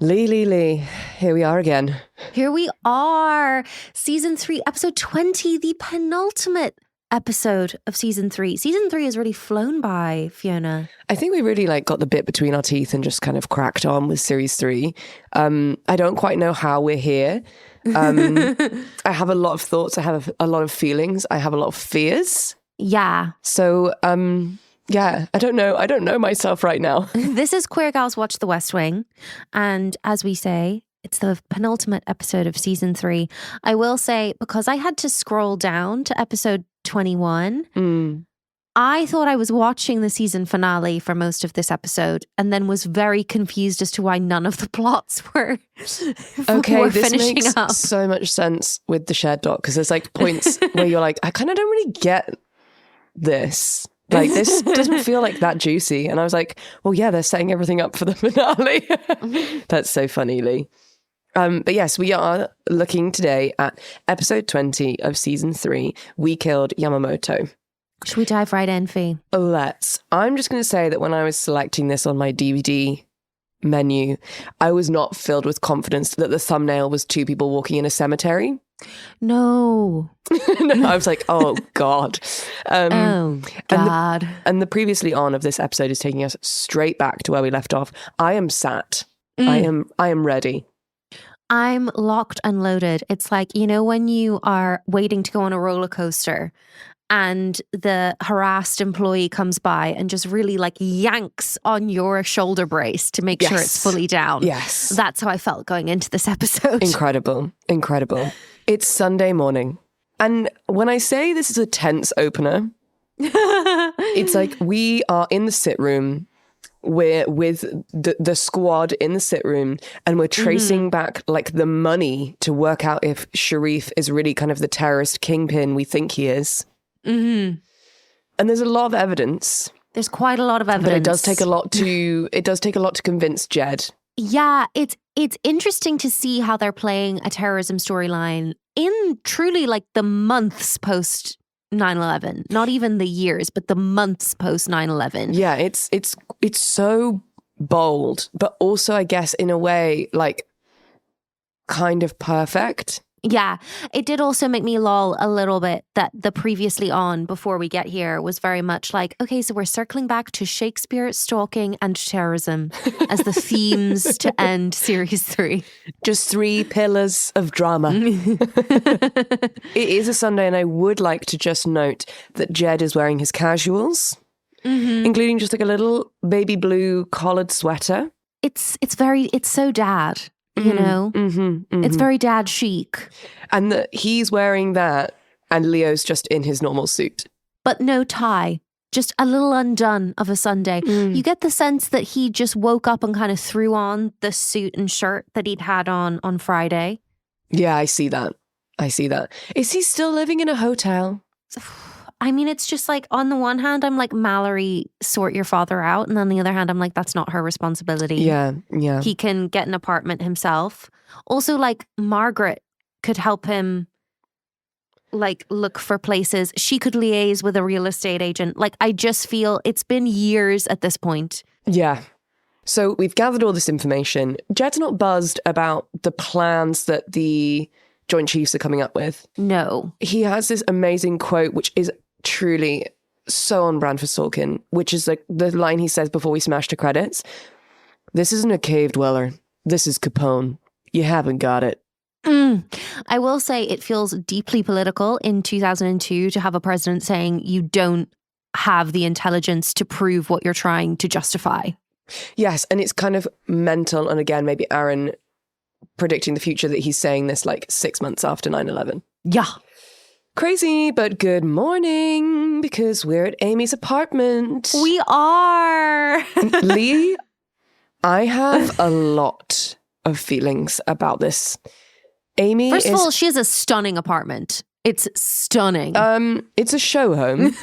Leigh. Here we are again. Here we are. Season 3, episode 20, the penultimate episode of season 3. Season 3 has really flown by, Fiona. I think we really got the bit between our teeth and just kind of cracked on with series 3. I don't quite know how we're here. I have a lot of thoughts. I have a lot of feelings. I have a lot of fears. Yeah. So, yeah, I don't know myself right now. This is Queer Gals Watch the West Wing. And as we say, it's the penultimate episode of season 3. I will say, because I had to scroll down to episode 21, I thought I was watching the season finale for most of this episode and then was very confused as to why none of the plots were, were this finishing makes up. So much sense with the shared doc, because there's points where you're like, I kind of don't really get this. This doesn't feel that juicy. And I was like, well, yeah, they're setting everything up for the finale. That's so funny, Leigh. But yes, we are looking today at episode 20 of season 3, We Killed Yamamoto. Should we dive right in, Fi? Let's. I'm just going to say that when I was selecting this on my DVD menu, I was not filled with confidence that the thumbnail was 2 people walking in a cemetery. No. No, I was like, oh, God. Oh, God. And the previously on of this episode is taking us straight back to where we left off. I am sat. I am ready. I'm locked and loaded. It's like, when you are waiting to go on a roller coaster and the harassed employee comes by and just really yanks on your shoulder brace to make sure it's fully down. Yes. That's how I felt going into this episode. Incredible. It's Sunday morning. And when I say this is a tense opener, it's we are in the sit room. We're with the squad in the sit room and we're tracing back the money to work out if Sharif is really kind of the terrorist kingpin we think he is. Mm-hmm. And there's a lot of evidence. There's quite a lot of evidence. But it does take a lot to convince Jed. Yeah, it's interesting to see how they're playing a terrorism storyline in truly the months post 9/11. Not even the years, but the months post 9/11. Yeah, it's so bold, but also I guess in a way kind of perfect. Yeah, it did also make me lol a little bit that the previously on before we get here was very much okay, so we're circling back to Shakespeare, stalking and terrorism as the themes to end series 3. Just 3 pillars of drama. It is a Sunday and I would like to just note that Jed is wearing his casuals, including just a little baby blue collared sweater. It's so dad. It's very dad chic. And he's wearing that and Leo's just in his normal suit. But no tie, just a little undone of a Sunday. You get the sense that he just woke up and kind of threw on the suit and shirt that he'd had on Friday. Yeah, I see that. Is he still living in a hotel? I mean, it's just on the one hand, I'm Mallory, sort your father out. And on the other hand, I'm that's not her responsibility. Yeah. He can get an apartment himself. Also, Margaret could help him, look for places. She could liaise with a real estate agent. I just feel it's been years at this point. Yeah. So we've gathered all this information. Jed's not buzzed about the plans that the Joint Chiefs are coming up with. No. He has this amazing quote, which is truly so on brand for Sorkin, which is the line he says before we smash the credits. This isn't a cave dweller. This is Capone. You haven't got it. I will say it feels deeply political in 2002 to have a president saying you don't have the intelligence to prove what you're trying to justify. Yes, and it's kind of mental. And again, maybe Aaron predicting the future that he's saying this 6 months after 9/11. Yeah. Crazy, but good morning, because we're at Amy's apartment. We are. Leigh, I have a lot of feelings about this. Amy First of all, she has a stunning apartment. It's stunning. It's a show home.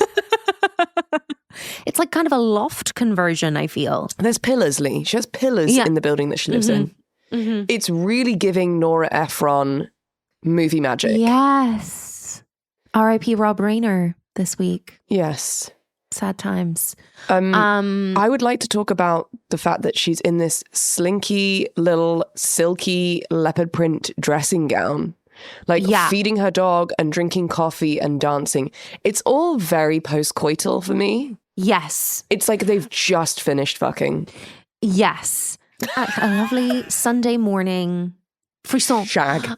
It's kind of a loft conversion, I feel. There's pillars, Leigh. She has pillars in the building that she lives in. Mm-hmm. It's really giving Nora Ephron movie magic. Yes. R.I.P. Rob Reiner this week. Yes. Sad times. I would like to talk about the fact that she's in this slinky little silky leopard print dressing gown, like feeding her dog and drinking coffee and dancing. It's all very post-coital for me. Yes. It's like they've just finished fucking. Yes. A lovely Sunday morning frisson. Shag.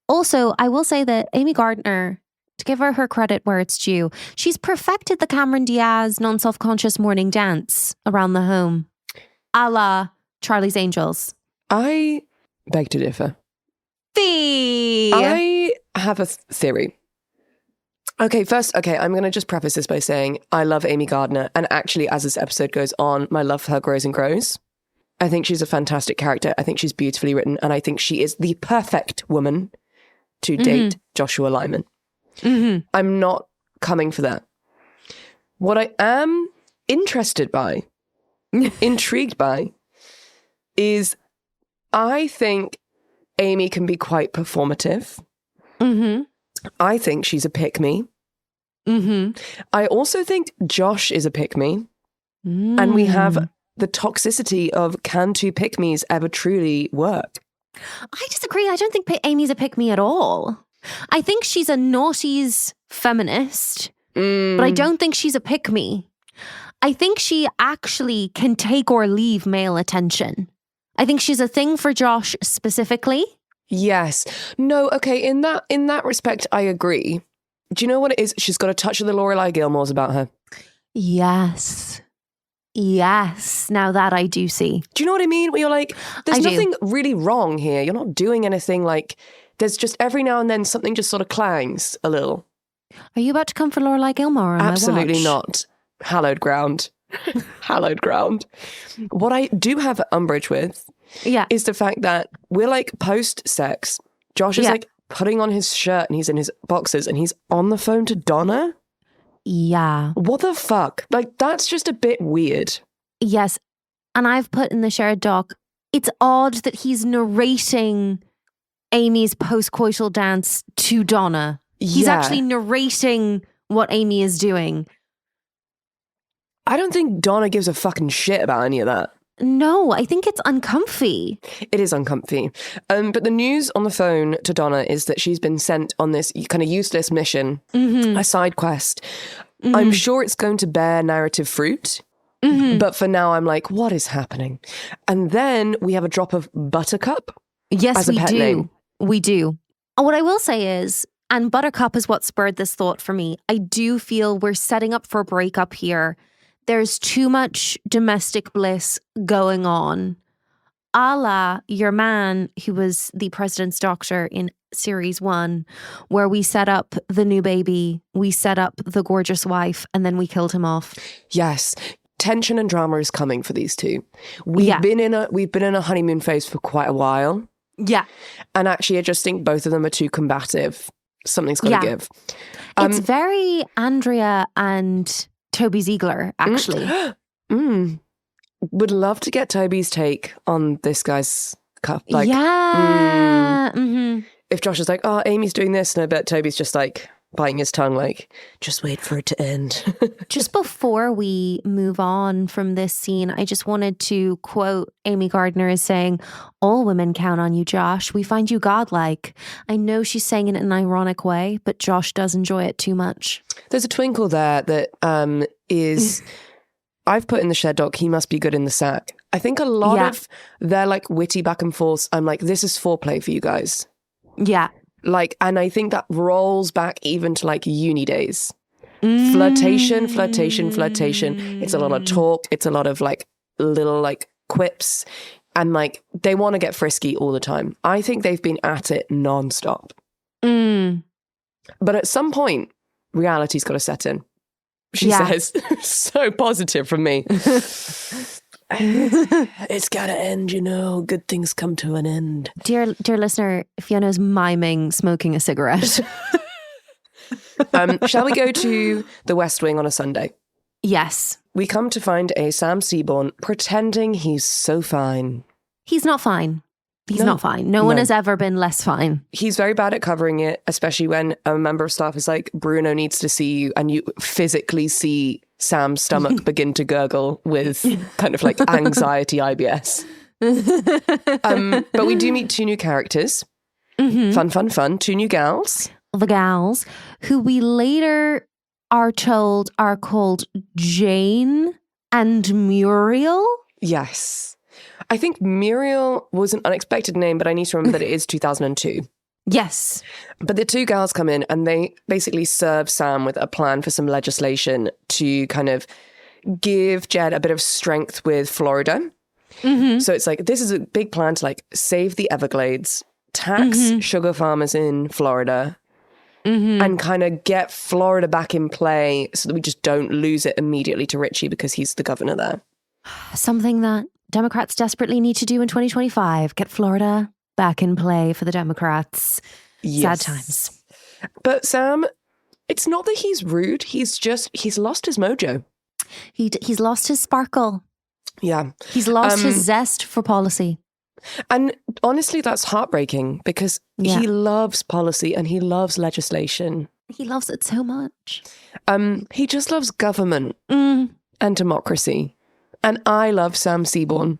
Also, I will say that Amy Gardner, to give her credit where it's due, she's perfected the Cameron Diaz non-self-conscious morning dance around the home, a la Charlie's Angels. I beg to differ. I have a theory. Okay, I'm going to just preface this by saying I love Amy Gardner, and actually as this episode goes on, my love for her grows and grows. I think she's a fantastic character. I think she's beautifully written, and I think she is the perfect woman to date Joshua Lyman. I'm not coming for that. What I am interested by, intrigued by, is I think Amy can be quite performative. I think she's a pick-me. I also think Josh is a pick-me. And we have the toxicity of can two pick-me's ever truly work? I disagree. I don't think Amy's a pick-me at all. I think she's a naughties feminist, but I don't think she's a pick-me. I think she actually can take or leave male attention. I think she's a thing for Josh specifically. Yes. No, okay, in that respect, I agree. Do you know what it is? She's got a touch of the Lorelai Gilmores about her. Yes. Now that I do see. Do you know what I mean? Where you're like, there's nothing really wrong here. You're not doing anything like, there's just every now and then something just sort of clangs a little. Are you about to come for Lorelai Gilmore on Absolutely my watch? Not. Hallowed ground. Hallowed ground. What I do have umbrage with is the fact that we're like post-sex. Josh is like putting on his shirt and he's in his boxers and he's on the phone to Donna. Yeah. What the fuck? Like, that's just a bit weird. Yes. And I've put in the shared doc, it's odd that he's narrating Amy's post-coital dance to Donna. He's actually narrating what Amy is doing. I don't think Donna gives a fucking shit about any of that. No, I think it's uncomfy. It is uncomfy. But the news on the phone to Donna is that she's been sent on this kind of useless mission, a side quest. I'm sure it's going to bear narrative fruit. But for now, I'm like, what is happening? And then we have a drop of Buttercup. Yes, as a pet name. We do. What I will say is, and Buttercup is what spurred this thought for me, I do feel we're setting up for a breakup here. There's too much domestic bliss going on. A la your man, who was the president's doctor in series 1, where we set up the new baby, we set up the gorgeous wife, and then we killed him off. Yes. Tension and drama is coming for these two. We've been in a honeymoon phase for quite a while. Yeah. And actually, I just think both of them are too combative. Something's got to give. It's very Andrea and Toby Ziegler, actually. Would love to get Toby's take on this guy's cup. Like, if Josh is like, oh, Amy's doing this, and I bet Toby's just like biting his tongue, like, just wait for it to end. Just before we move on from this scene, I just wanted to quote Amy Gardner as saying, all women count on you, Josh. We find you godlike. I know she's saying it in an ironic way, but Josh does enjoy it too much. There's a twinkle there that is... I've put in the shed doc, he must be good in the sack. I think a lot of their like witty back and forth, I'm like, this is foreplay for you guys. Yeah. Like, and I think that rolls back even to like uni days. Flirtation. It's a lot of talk. It's a lot of like little like quips. And like, they want to get frisky all the time. I think they've been at it nonstop. But at some point, reality's got to set in. She says, so positive from me. It's gotta end, you know. Good things come to an end. Dear listener, Fiona's miming smoking a cigarette. Shall we go to the West Wing on a Sunday? Yes. We come to find a Sam Seaborn pretending he's so fine. He's not fine. He's not fine. No one has ever been less fine. He's very bad at covering it, especially when a member of staff is like, Bruno needs to see you, and you physically see Sam's stomach begin to gurgle with kind of like anxiety IBS. But we do meet two new characters. Fun. Two new gals. The gals, who we later are told are called Jane and Muriel. Yes. I think Muriel was an unexpected name, but I need to remember that it is 2002. Yes. But the two gals come in and they basically serve Sam with a plan for some legislation to kind of give Jed a bit of strength with Florida. So it's like, this is a big plan to like save the Everglades, tax sugar farmers in Florida, and kind of get Florida back in play so that we just don't lose it immediately to Richie because he's the governor there. Something that Democrats desperately need to do in 2025. Get Florida back in play for the Democrats. Yes. Sad times. But Sam, it's not that he's rude. He's lost his mojo. He's lost his sparkle. Yeah. He's lost his zest for policy. And honestly, that's heartbreaking because he loves policy and he loves legislation. He loves it so much. He just loves government and democracy. And I love Sam Seaborn.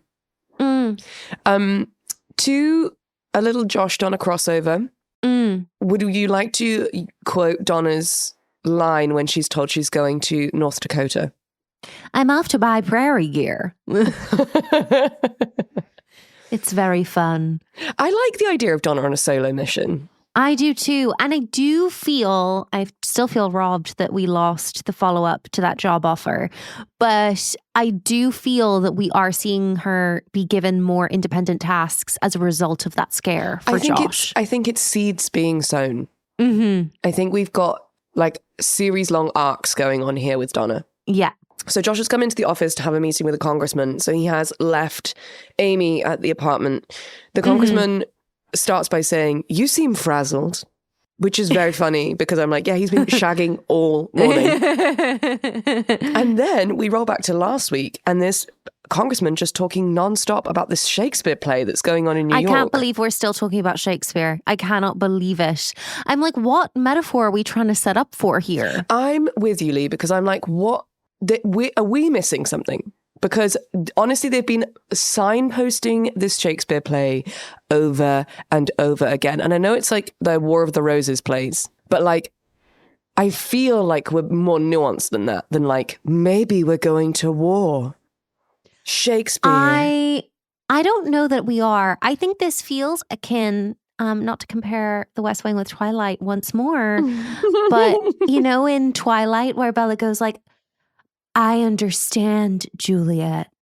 To a little Josh Donna crossover, would you like to quote Donna's line when she's told she's going to North Dakota? I'm off to buy prairie gear. It's very fun. I like the idea of Donna on a solo mission. I do too. And I still feel robbed that we lost the follow-up to that job offer. But I do feel that we are seeing her be given more independent tasks as a result of that scare for Josh. I think it's seeds being sown. I think we've got like series-long arcs going on here with Donna. Yeah. So Josh has come into the office to have a meeting with a congressman. So he has left Amy at the apartment. The congressman starts by saying, "You seem frazzled," which is very funny because I'm like, yeah, he's been shagging all morning. And then we roll back to last week and this congressman just talking nonstop about this Shakespeare play that's going on in New York. I can't believe we're still talking about Shakespeare. I cannot believe it. I'm like, what metaphor are we trying to set up for here? I'm with you, Leigh, because I'm like, what? Are we missing something? Because honestly, they've been signposting this Shakespeare play over and over again. And I know it's like the War of the Roses plays, but like, I feel like we're more nuanced than that, than like, maybe we're going to war. Shakespeare. I don't know that we are. I think this feels akin, not to compare The West Wing with Twilight once more, but you know, in Twilight where Bella goes like, I understand, Juliet.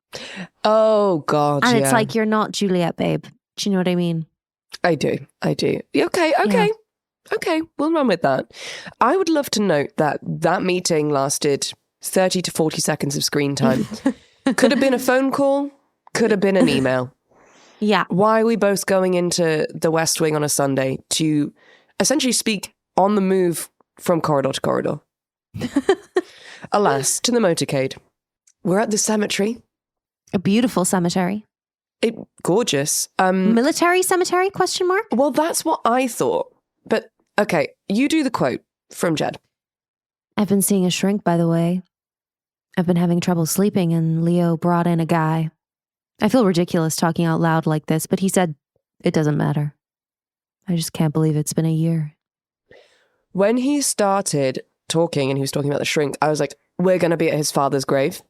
Oh, God, and it's like, you're not Juliet, babe. Do you know what I mean? I do. Okay. Okay, we'll run with that. I would love to note that meeting lasted 30 to 40 seconds of screen time. Could have been a phone call, could have been an email. Yeah. Why are we both going into the West Wing on a Sunday to essentially speak on the move from corridor to corridor? Alas, to the motorcade. We're at the cemetery. A beautiful cemetery. Gorgeous. Military cemetery, question mark? Well, that's what I thought. But, okay, you do the quote from Jed. I've been seeing a shrink, by the way. I've been having trouble sleeping, and Leo brought in a guy. I feel ridiculous talking out loud like this, but he said, it doesn't matter. I just can't believe it's been a year. When he started talking and he was talking about the shrink, I was like, we're going to be at his father's grave.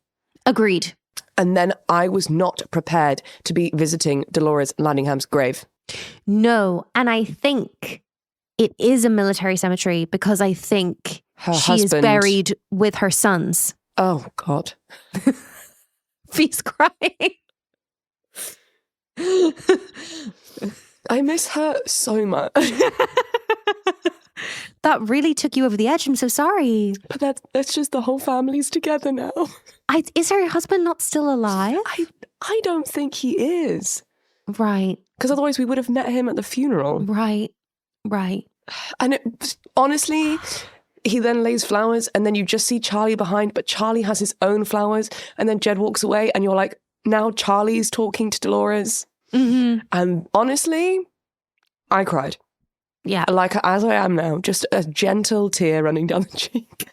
Agreed. And then I was not prepared to be visiting Dolores Landingham's grave. No, and I think it is a military cemetery because I think she is buried with her sons. Oh, God. Fee's crying. I miss her so much. That really took you over the edge. I'm so sorry. But that's just the whole family's together now. Is her husband not still alive? I don't think he is. Right. Because otherwise we would have met him at the funeral. Right. And honestly, he then lays flowers and then you just see Charlie behind, but Charlie has his own flowers. And then Jed walks away and you're like, now Charlie's talking to Dolores. And honestly, I cried. Yeah. Like as I am now, just a gentle tear running down the cheek.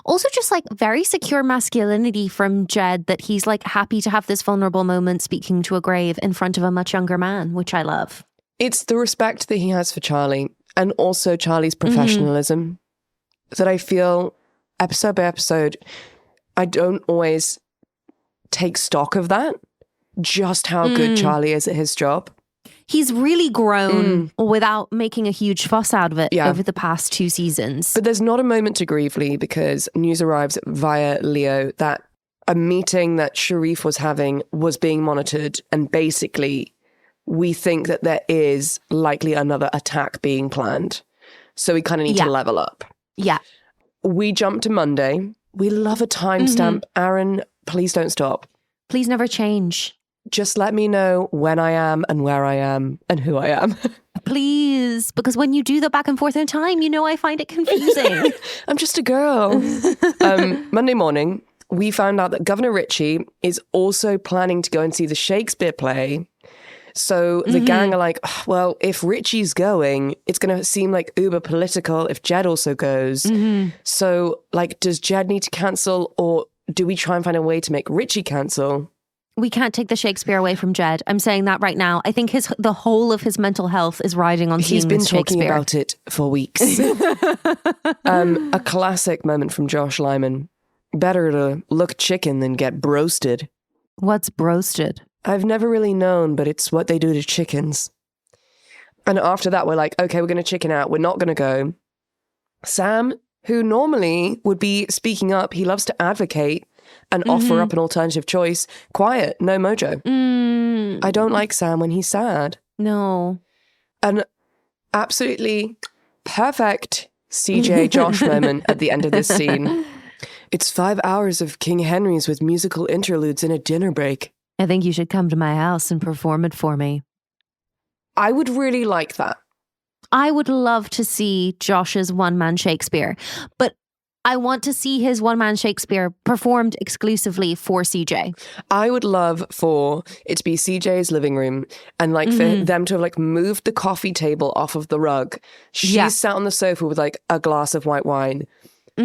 Also just like very secure masculinity from Jed, that he's like happy to have this vulnerable moment speaking to a grave in front of a much younger man, which I love. It's the respect that he has for Charlie and also Charlie's professionalism that I feel episode by episode, I don't always take stock of that, just how good Charlie is at his job. He's really grown without making a huge fuss out of it over the past 2 seasons. But there's not a moment to grieve, Leigh, because news arrives via Leo that a meeting that Sharif was having was being monitored, and basically we think that there is likely another attack being planned. So we kind of need to level up. Yeah. We jump to Monday. We love a timestamp. Aaron, please don't stop. Please never change. Just let me know when I am and where I am and who I am. Please, because when you do the back and forth in time, you know I find it confusing. I'm just a girl. Monday morning, we found out that Governor Ritchie is also planning to go and see the Shakespeare play. So the gang are like, well, if Ritchie's going, it's going to seem like uber political if Jed also goes. So like, does Jed need to cancel, or do we try and find a way to make Ritchie cancel? We can't take the Shakespeare away from Jed. I'm saying that right now. I think the whole of his mental health is riding on seeing this Shakespeare. He's been talking about it for weeks. A classic moment from Josh Lyman. Better to look chicken than get broasted. What's broasted? I've never really known, but it's what they do to chickens. And after that, we're like, okay, we're going to chicken out. We're not going to go. Sam, who normally would be speaking up, he loves to advocate and offer up an alternative choice. Quiet, no mojo. I don't like Sam when he's sad. No. An absolutely perfect CJ Josh moment at the end of this scene. It's 5 hours of King Henry's with musical interludes and a dinner break. I think you should come to my house and perform it for me. I would really like that. I would love to see Josh's one-man Shakespeare, but I want to see his one-man Shakespeare performed exclusively for CJ. I would love for it to be CJ's living room and like for them to have like moved the coffee table off of the rug. She's sat on the sofa with like a glass of white wine.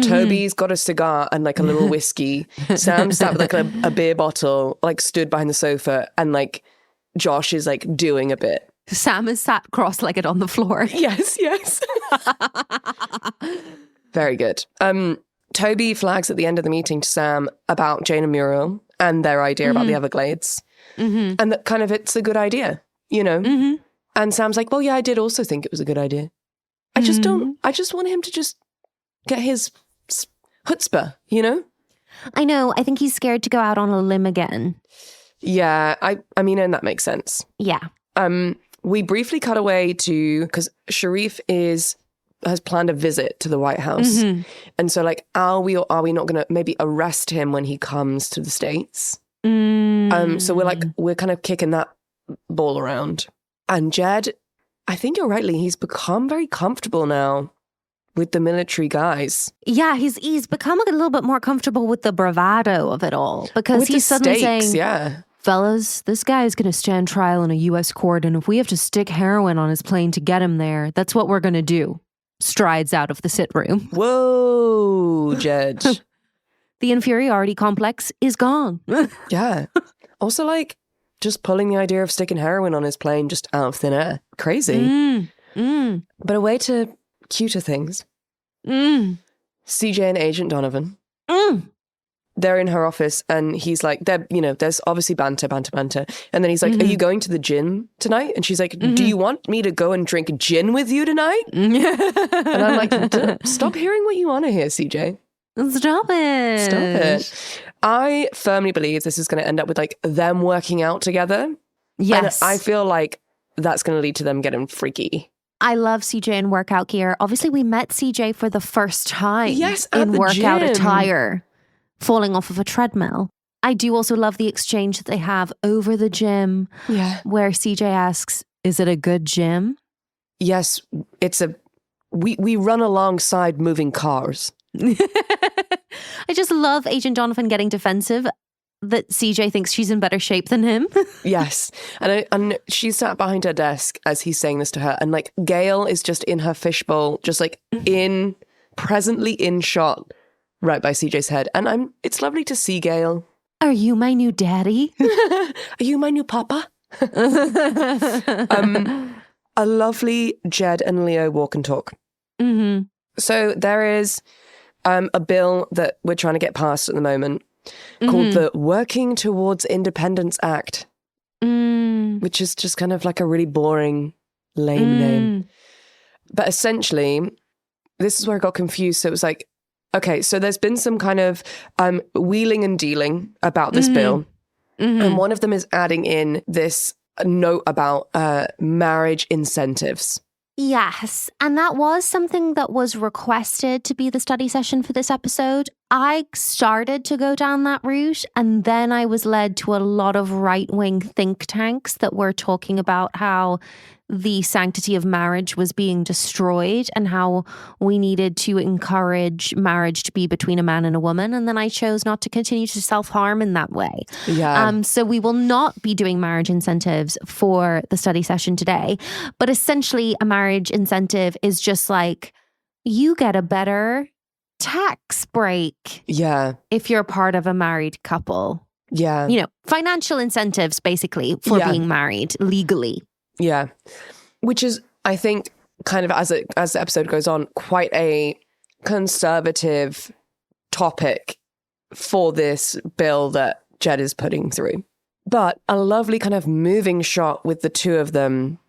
Toby's got a cigar and like a little whiskey. Sam's sat with like a beer bottle, like stood behind the sofa, and like Josh is like doing a bit. Sam is sat cross-legged on the floor. Yes. Very good. Toby flags at the end of the meeting to Sam about Jane and Muriel and their idea about the Everglades. And that kind of it's a good idea, you know? And Sam's like, well, yeah, I did also think it was a good idea. I just want him to just get his chutzpah, you know? I know. I think he's scared to go out on a limb again. Yeah, I mean, and that makes sense. Yeah. We briefly cut away to, because Sharif has planned a visit to the White House. And so like, are we or are we not going to maybe arrest him when he comes to the States? So we're kind of kicking that ball around. And Jed, I think you're right, Leigh, he's become very comfortable now with the military guys. Yeah, he's become a little bit more comfortable with the bravado of it all, because with he's suddenly saying, yeah. Fellas, this guy is going to stand trial in a U.S. court, and if we have to stick heroin on his plane to get him there, that's what we're going to do. Strides out of the sit room. Whoa, Jed. The inferiority complex is gone. Yeah. Also, like, just pulling the idea of sticking heroin on his plane just out of thin air. Crazy. But a way to cuter things. CJ and Agent Donovan. They're in her office and he's like, there's obviously banter. And then he's like, are you going to the gin tonight? And she's like, do you want me to go and drink gin with you tonight? And I'm like, stop hearing what you want to hear, CJ. Stop it. I firmly believe this is going to end up with like them working out together. Yes. And I feel like that's going to lead to them getting freaky. I love CJ in workout gear. Obviously, we met CJ for the first time in workout gym. attire, falling off of a treadmill. I do also love the exchange that they have over the gym, where CJ asks, is it a good gym? Yes, we run alongside moving cars. I just love Agent Donovan getting defensive that CJ thinks she's in better shape than him. Yes. And she sat behind her desk as he's saying this to her. And like Gail is just in her fishbowl, just like presently in shot right by CJ's head. And it's lovely to see Gail. Are you my new daddy? Are you my new papa? A lovely Jed and Leo walk and talk. Mm-hmm. So there is a bill that we're trying to get passed at the moment called the Working Towards Independence Act, which is just kind of like a really boring, lame name. But essentially, this is where I got confused. So it was like, okay, so there's been some kind of wheeling and dealing about this bill. And one of them is adding in this note about marriage incentives. Yes, and that was something that was requested to be the study session for this episode. I started to go down that route, and then I was led to a lot of right-wing think tanks that were talking about how the sanctity of marriage was being destroyed and how we needed to encourage marriage to be between a man and a woman. And then I chose not to continue to self-harm in that way. Yeah. So we will not be doing marriage incentives for the study session today. But essentially, a marriage incentive is just like, you get a better tax break. Yeah. If you're part of a married couple. Yeah. You know, financial incentives basically for being married legally. Yeah. Which is, I think, kind of as the episode goes on, quite a conservative topic for this bill that Jed is putting through. But a lovely kind of moving shot with the two of them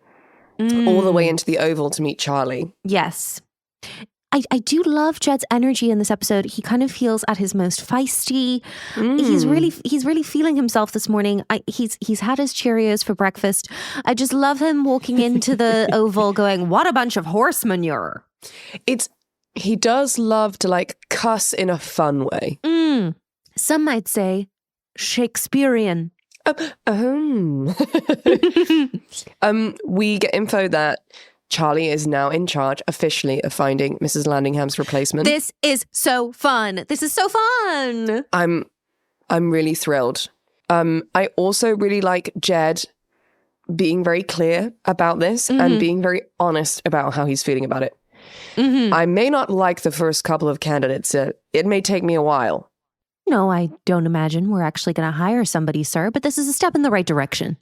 all the way into the Oval to meet Charlie. Yes. I do love Jed's energy in this episode. He kind of feels at his most feisty. He's really feeling himself this morning. He's had his Cheerios for breakfast. I just love him walking into the Oval going, what a bunch of horse manure. He does love to like cuss in a fun way. Some might say Shakespearean. We get info that Charlie is now in charge officially of finding Mrs. Landingham's replacement. This is so fun. This is so fun. I'm really thrilled. I also really like Jed being very clear about this and being very honest about how he's feeling about it. I may not like the first couple of candidates. It may take me a while. No, I don't imagine we're actually going to hire somebody, sir, but this is a step in the right direction.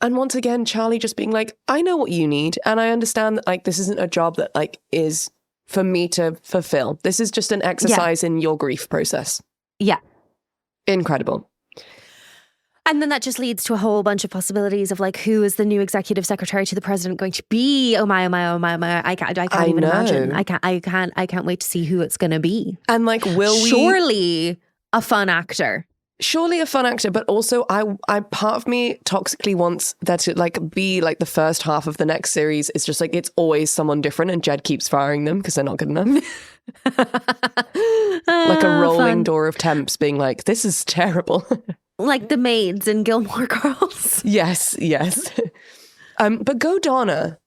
And once again, Charlie just being like, I know what you need. And I understand that like this isn't a job that like is for me to fulfill. This is just an exercise in your grief process. Yeah. Incredible. And then that just leads to a whole bunch of possibilities of like, who is the new executive secretary to the president going to be? Oh my, oh my, oh my, oh my. I can't even imagine. I can't wait to see who it's going to be. And like, surely a fun actor. Surely a fun actor, but also I part of me toxically wants that to like be like the first half of the next series. It's just like it's always someone different, and Jed keeps firing them because they're not good enough. Like a rolling door of temps being like, "This is terrible." Like the maids in Gilmore Girls. Yes. But go Donna.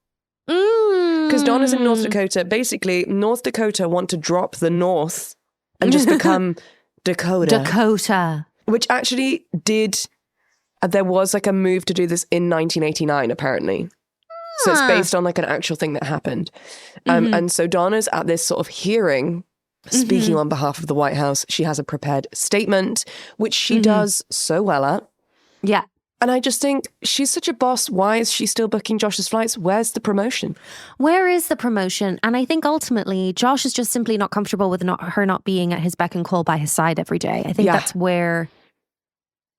Because Donna's in North Dakota. Basically, North Dakota want to drop the North and just become Dakota. Which actually there was like a move to do this in 1989, apparently. So it's based on like an actual thing that happened. And so Donna's at this sort of hearing, speaking on behalf of the White House. She has a prepared statement, which she does so well at. Yeah. And I just think she's such a boss. Why is she still booking Josh's flights? Where's the promotion? Where is the promotion? And I think ultimately Josh is just simply not comfortable with her not being at his beck and call by his side every day. I think that's where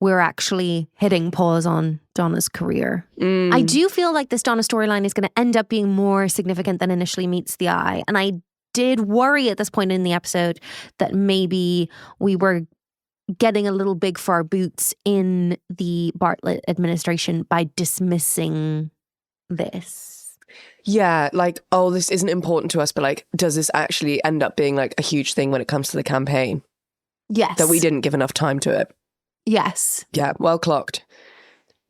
we're actually hitting pause on Donna's career. I do feel like this Donna storyline is going to end up being more significant than initially meets the eye. And I did worry at this point in the episode that maybe we were getting a little big for our boots in the Bartlet administration by dismissing this. Yeah, like, oh, this isn't important to us, but like, does this actually end up being like a huge thing when it comes to the campaign? Yes. That we didn't give enough time to it. Yes. Yeah, well clocked.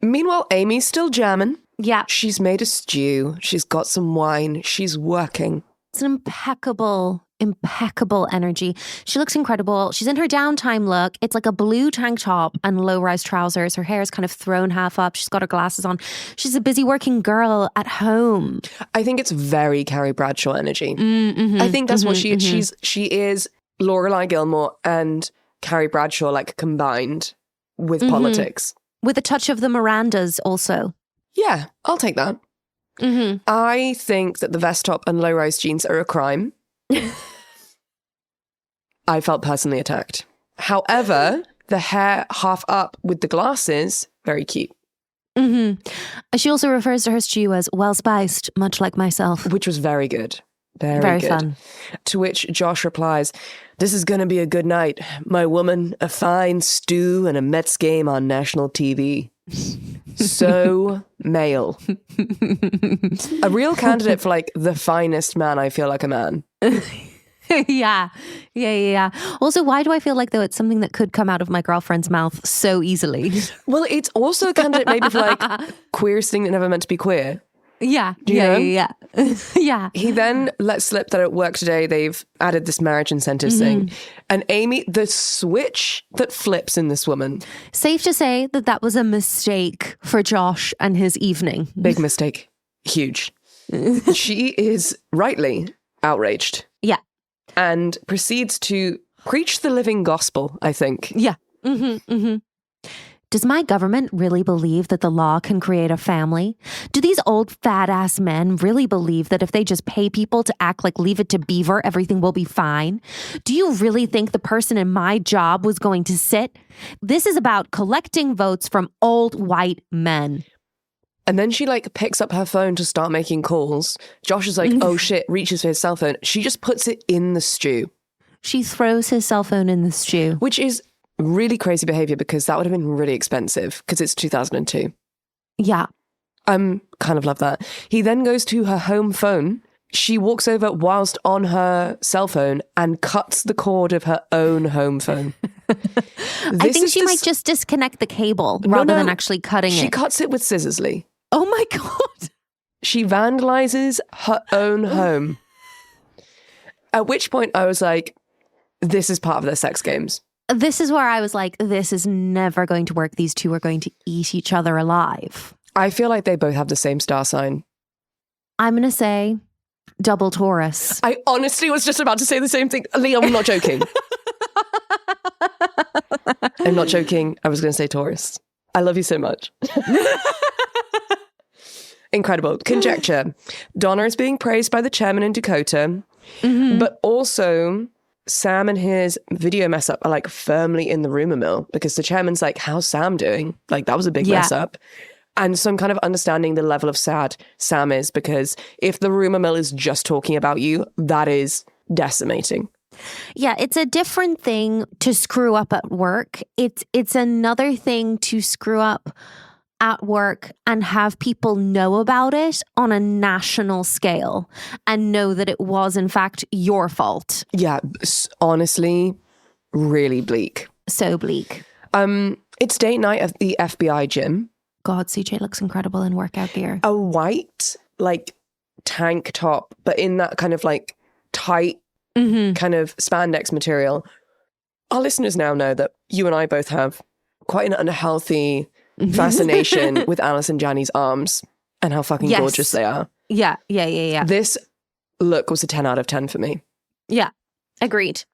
Meanwhile, Amy's still jamming. Yeah. She's made a stew. She's got some wine. She's working. It's an impeccable impeccable energy. She looks incredible. She's in her downtime look. It's like a blue tank top and low-rise trousers. Her hair is kind of thrown half up. She's got her glasses on. She's a busy working girl at home. I think it's very Carrie Bradshaw energy. I think that's what she is. She is Lorelai Gilmore and Carrie Bradshaw like combined with politics. With a touch of the Mirandas also. Yeah, I'll take that. I think that the vest top and low-rise jeans are a crime. I felt personally attacked. However, the hair half up with the glasses, very cute. She also refers to her stew as well-spiced, much like myself. Which was very good. Very good. Fun. To which Josh replies, "This is going to be a good night. My woman, a fine stew and a Mets game on national TV." So male. A real candidate for like the finest man, I feel like a man. Yeah. Also, why do I feel like though it's something that could come out of my girlfriend's mouth so easily? Well, it's also a candidate maybe for like queerest thing that never meant to be queer. Yeah. He then lets slip that at work today they've added this marriage incentives thing. And Amy, the switch that flips in this woman. Safe to say that that was a mistake for Josh and his evening. Big mistake. Huge. She is rightly outraged. Yeah. And proceeds to preach the living gospel, I think. Yeah. Does my government really believe that the law can create a family? Do these old fat-ass men really believe that if they just pay people to act like Leave It to Beaver, everything will be fine? Do you really think the person in my job was going to sit? This is about collecting votes from old white men. And then she like picks up her phone to start making calls. Josh is like, oh shit, reaches for his cell phone. She just puts it in the stew. She throws his cell phone in the stew. Which is really crazy behavior because that would have been really expensive because it's 2002. Yeah. Kind of love that. He then goes to her home phone. She walks over whilst on her cell phone and cuts the cord of her own home phone. I think she might just disconnect the cable rather than actually cutting it. She cuts it with scissors, Leigh. Oh my God. She vandalizes her own home. At which point I was like, this is part of their sex games. This is where I was like, this is never going to work. These two are going to eat each other alive. I feel like they both have the same star sign. I'm going to say double Taurus. I honestly was just about to say the same thing. Leigh, I'm not joking. I'm not joking. I was going to say Taurus. I love you so much. Incredible. Conjecture. Donna is being praised by the chairman in Dakota, but also Sam and his video mess up are like firmly in the rumor mill because the chairman's like, how's Sam doing? Like that was a big mess up. And so I'm kind of understanding the level of sad Sam is because if the rumor mill is just talking about you, that is decimating. Yeah, it's a different thing to screw up at work. It's another thing to screw up at work and have people know about it on a national scale and know that it was in fact your fault. Yeah, honestly, really bleak. So bleak. It's date night at the FBI gym. God, CJ looks incredible in workout gear. A white, like, tank top, but in that kind of, like, tight kind of spandex material. Our listeners now know that you and I both have quite an unhealthy fascination with Alice and Janney's arms and how fucking gorgeous they are. Yeah. This look was a 10 out of 10 for me. Yeah, agreed.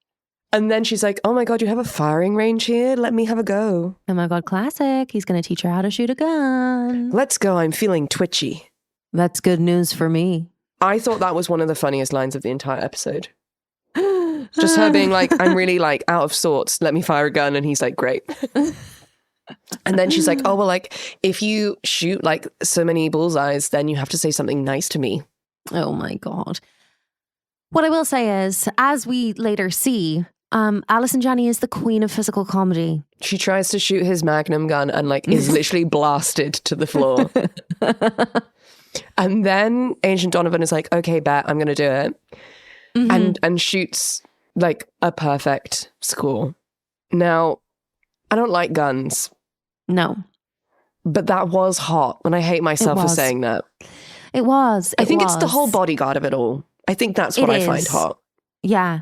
And then she's like, oh my God, you have a firing range here? Let me have a go. Oh my God, classic. He's going to teach her how to shoot a gun. Let's go. I'm feeling twitchy. That's good news for me. I thought that was one of the funniest lines of the entire episode. Just her being like, I'm really like out of sorts. Let me fire a gun. And he's like, great. And then she's like, oh, well, like if you shoot like so many bullseyes, then you have to say something nice to me. Oh my God. What I will say is, as we later see, Alice and Janney is the queen of physical comedy. She tries to shoot his magnum gun and like is literally blasted to the floor. And then Agent Donovan is like, okay, bet, I'm going to do it. And shoots like a perfect score. Now, I don't like guns. No. But that was hot, and I hate myself for saying that. It was. I think it's the whole bodyguard of it all. I think that's what I find hot. Yeah.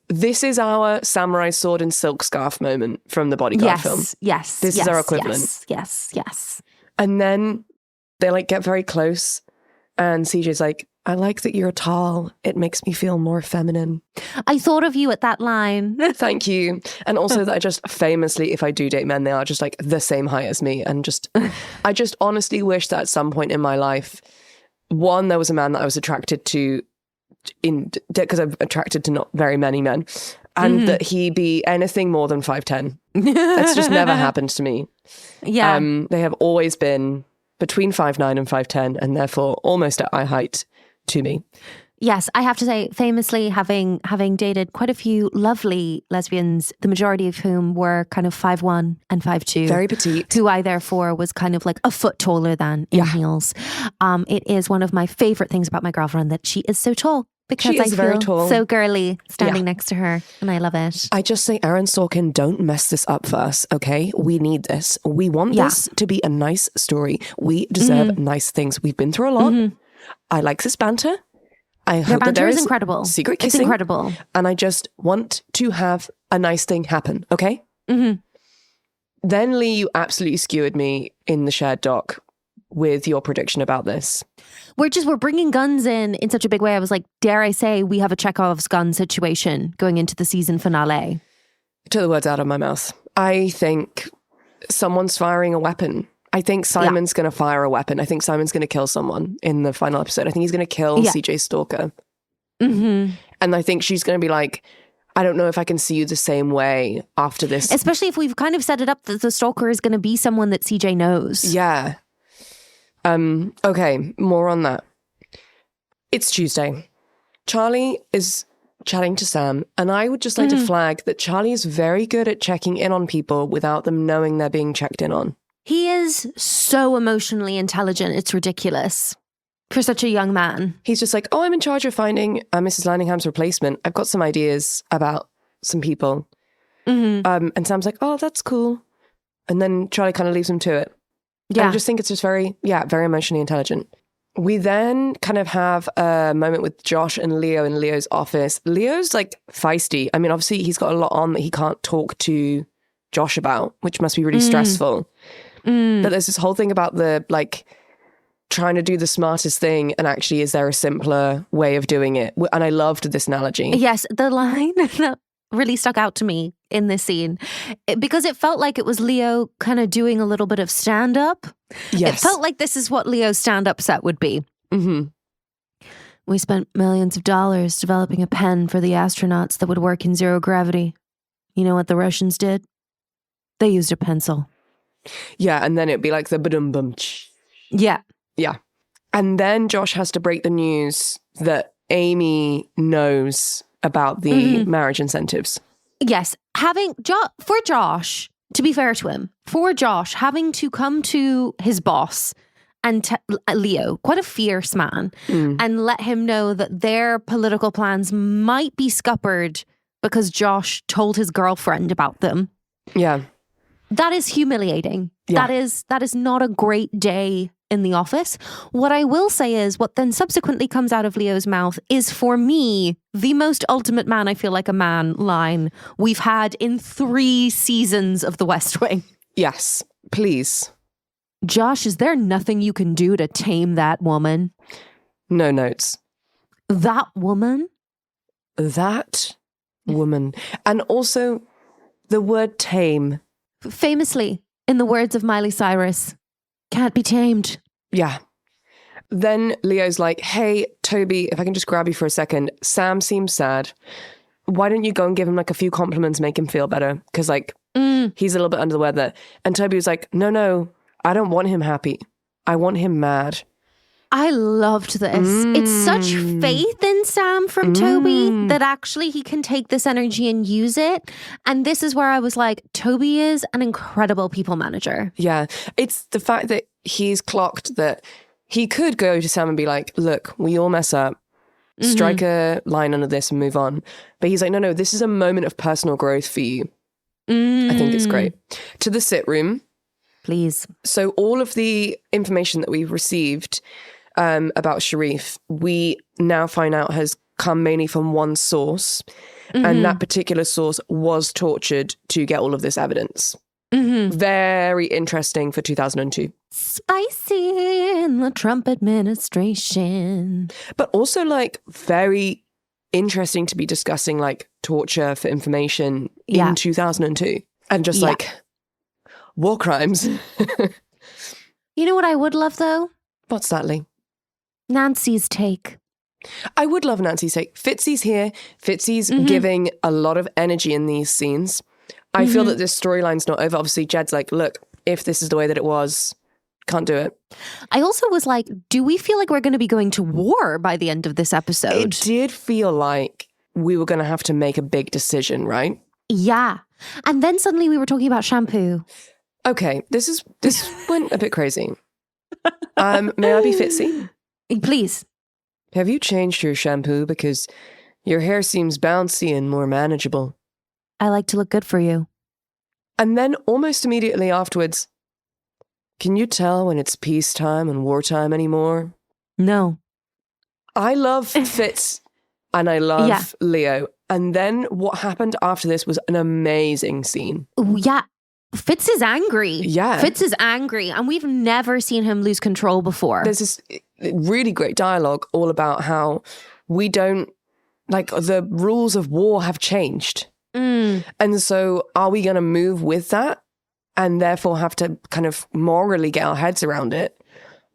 This is our samurai sword and silk scarf moment from the Bodyguard film. Yes. This is our equivalent. Yes. And then they like get very close and CJ's like, I like that you're tall. It makes me feel more feminine. I thought of you at that line. Thank you. And also that I just famously, if I do date men, they are just like the same height as me. And I just honestly wish that at some point in my life, one, there was a man that I was attracted to because I'm attracted to not very many men, and that he be anything more than 5'10". That's just never happened to me. Yeah. They have always been between 5'9" and 5'10", and therefore almost at eye height to me. Yes, I have to say, famously, having dated quite a few lovely lesbians, the majority of whom were kind of 5'1" and 5'2". Very petite. Who I therefore was kind of like a foot taller than in heels. It is one of my favourite things about my girlfriend that she is so tall. Because she is very tall. So girly standing next to her, and I love it. I just say, Aaron Sorkin, don't mess this up for us, okay? We need this. We want this to be a nice story. We deserve nice things. We've been through a lot. I like this banter. I hope that there is incredible. Secret kissing. It's incredible. And I just want to have a nice thing happen, okay? Then, Leigh, you absolutely skewered me in the shared doc with your prediction about this. We're bringing guns in such a big way. I was like, dare I say we have a Chekhov's gun situation going into the season finale? Took the words out of my mouth. I think someone's firing a weapon. I think Simon's going to fire a weapon. I think Simon's going to kill someone in the final episode. I think he's going to kill CJ Stalker. And I think she's going to be like, I don't know if I can see you the same way after this. Especially if we've kind of set it up that the Stalker is going to be someone that CJ knows. Yeah. Okay, more on that. It's Tuesday. Charlie is chatting to Sam, and I would just like to flag that Charlie is very good at checking in on people without them knowing they're being checked in on. He is so emotionally intelligent, it's ridiculous for such a young man. He's just like, oh, I'm in charge of finding Mrs Landingham's replacement. I've got some ideas about some people. And Sam's like, oh, that's cool. And then Charlie kind of leaves him to it. Yeah. I just think it's just very emotionally intelligent. We then kind of have a moment with Josh and Leo in Leo's office. Leo's like feisty. I mean, obviously he's got a lot on that he can't talk to Josh about, which must be really stressful. But there's this whole thing about the like trying to do the smartest thing, and actually is there a simpler way of doing it? And I loved this analogy. Yes, the line that really stuck out to me in this scene, because it felt like it was Leo kind of doing a little bit of stand-up. Yes. It felt like this is what Leo's stand-up set would be. We spent millions of dollars developing a pen for the astronauts that would work in zero gravity. You know what the Russians did? They used a pencil. Yeah, and then it'd be like the ba-dum-bum. Yeah. Yeah. And then Josh has to break the news that Amy knows about the marriage incentives. Yes. For Josh, to be fair to him, having to come to his boss and Leo, quite a fierce man, and let him know that their political plans might be scuppered because Josh told his girlfriend about them. Yeah. That is humiliating. Yeah. That is not a great day in the office. What I will say is what then subsequently comes out of Leo's mouth is, for me, the most ultimate man I feel like a man line we've had in 3 seasons of The West Wing. Yes, please. Josh, is there nothing you can do to tame that woman? No notes. That woman? That woman. And also the word tame. Famously, in the words of Miley Cyrus, can't be tamed. Yeah. Then Leo's like, hey, Toby, if I can just grab you for a second. Sam seems sad. Why don't you go and give him like a few compliments, make him feel better? Because like, he's a little bit under the weather. And Toby was like, no, I don't want him happy. I want him mad. I loved this. It's such faith in Sam from Toby that actually he can take this energy and use it. And this is where I was like, Toby is an incredible people manager. Yeah. It's the fact that he's clocked that he could go to Sam and be like, look, we all mess up. Strike a line under this and move on. But he's like, no, this is a moment of personal growth for you. I think it's great. To the sit room. Please. So all of the information that we've received about Sharif, we now find out has come mainly from one source. And that particular source was tortured to get all of this evidence. Very interesting for 2002. Spicy in the Trump administration. But also like very interesting to be discussing like torture for information in 2002. And just like war crimes. You know what I would love though? What's that, Leigh? Nancy's take. I would love Nancy's take. Fitzy's here. Fitzy's giving a lot of energy in these scenes. I feel that this storyline's not over. Obviously, Jed's like, look, if this is the way that it was, can't do it. I also was like, do we feel like we're going to be going to war by the end of this episode? It did feel like we were going to have to make a big decision, right? Yeah. And then suddenly we were talking about shampoo. Okay, this went a bit crazy. May I be Fitzy? Please. Have you changed your shampoo? Because your hair seems bouncy and more manageable. I like to look good for you. And then almost immediately afterwards, can you tell when it's peacetime and wartime anymore? No. I love Fitz and I love Leo. And then what happened after this was an amazing scene. Yeah. Fitz is angry. Yeah. Fitz is angry. And we've never seen him lose control before. There's this really great dialogue all about how we don't, like, the rules of war have changed. And so are we going to move with that and therefore have to kind of morally get our heads around it?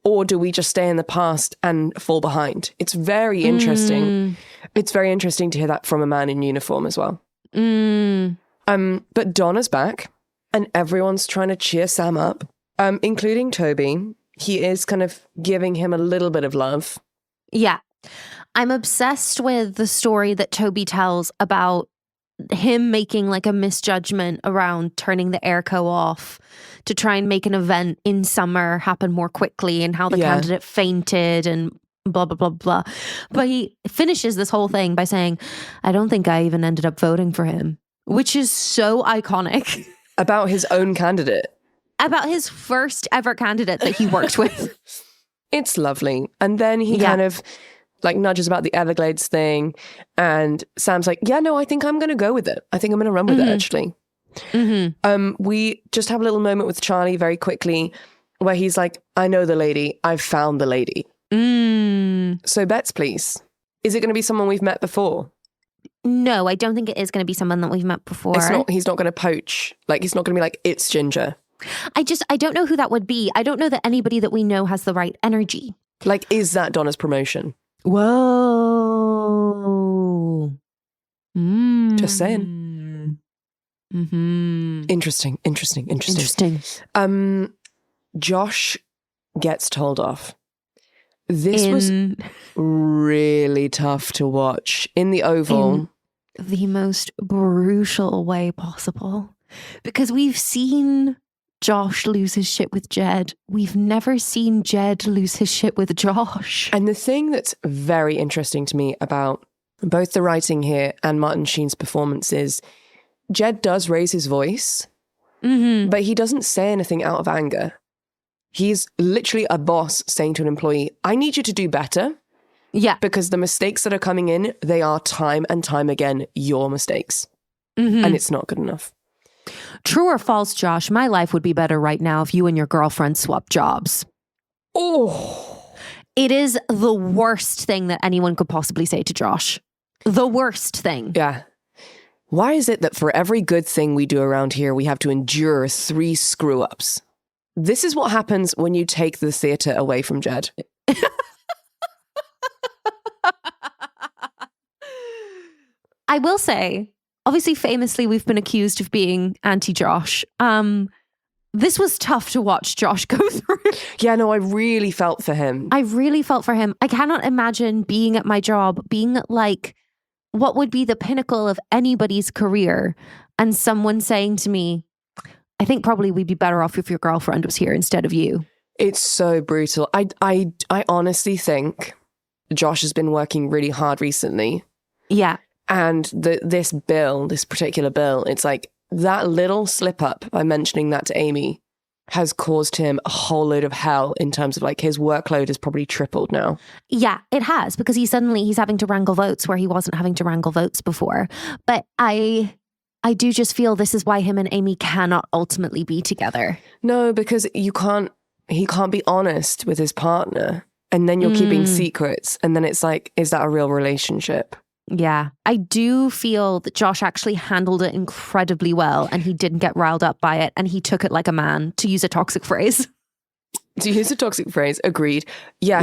Or do we just stay in the past and fall behind? It's very interesting. It's very interesting to hear that from a man in uniform as well. But Donna's back and everyone's trying to cheer Sam up, including Toby. He is kind of giving him a little bit of love. Yeah. I'm obsessed with the story that Toby tells about him making like a misjudgment around turning the airco off to try and make an event in summer happen more quickly and how the candidate fainted and blah, blah, blah, blah. But he finishes this whole thing by saying, I don't think I even ended up voting for him, which is so iconic. About his own candidate. About his first ever candidate that he worked with. It's lovely. And then he kind of like nudges about the Everglades thing. And Sam's like, yeah, no, I think I'm going to go with it. I think I'm going to run with it, actually. We just have a little moment with Charlie very quickly where he's like, I know the lady. I've found the lady. So bets, please. Is it going to be someone we've met before? No, I don't think it is going to be someone that we've met before. He's not going to poach. Like, he's not going to be like, it's Ginger. I don't know who that would be. I don't know that anybody that we know has the right energy. Like, is that Donna's promotion? Whoa. Just saying. Interesting. Josh gets told off. This was really tough to watch in the Oval. In the most brutal way possible. Because we've seen Josh lose his shit with Jed. We've never seen Jed lose his shit with Josh. And the thing that's very interesting to me about both the writing here and Martin Sheen's performance is Jed does raise his voice, but he doesn't say anything out of anger. He's literally a boss saying to an employee, I need you to do better. Yeah. Because the mistakes that are coming in, they are time and time again your mistakes. And it's not good enough. True or false, Josh, my life would be better right now if you and your girlfriend swapped jobs. Oh. It is the worst thing that anyone could possibly say to Josh. The worst thing. Yeah. Why is it that for every good thing we do around here, we have to endure 3 screw-ups? This is what happens when you take the theatre away from Jed. I will say, obviously, famously, we've been accused of being anti-Josh. This was tough to watch Josh go through. Yeah, no, I really felt for him. I cannot imagine being at my job, being at like what would be the pinnacle of anybody's career, and someone saying to me, I think probably we'd be better off if your girlfriend was here instead of you. It's so brutal. I honestly think Josh has been working really hard recently. Yeah. And this particular bill, it's like that little slip up by mentioning that to Amy has caused him a whole load of hell in terms of like his workload is probably tripled now. Yeah, it has, because he's having to wrangle votes where he wasn't having to wrangle votes before. But I do just feel this is why him and Amy cannot ultimately be together. No, because he can't be honest with his partner, and then you're keeping secrets, and then it's like, is that a real relationship? Yeah, I do feel that Josh actually handled it incredibly well, and he didn't get riled up by it, and he took it like a man, to use a toxic phrase. To use a toxic phrase, agreed. Yeah,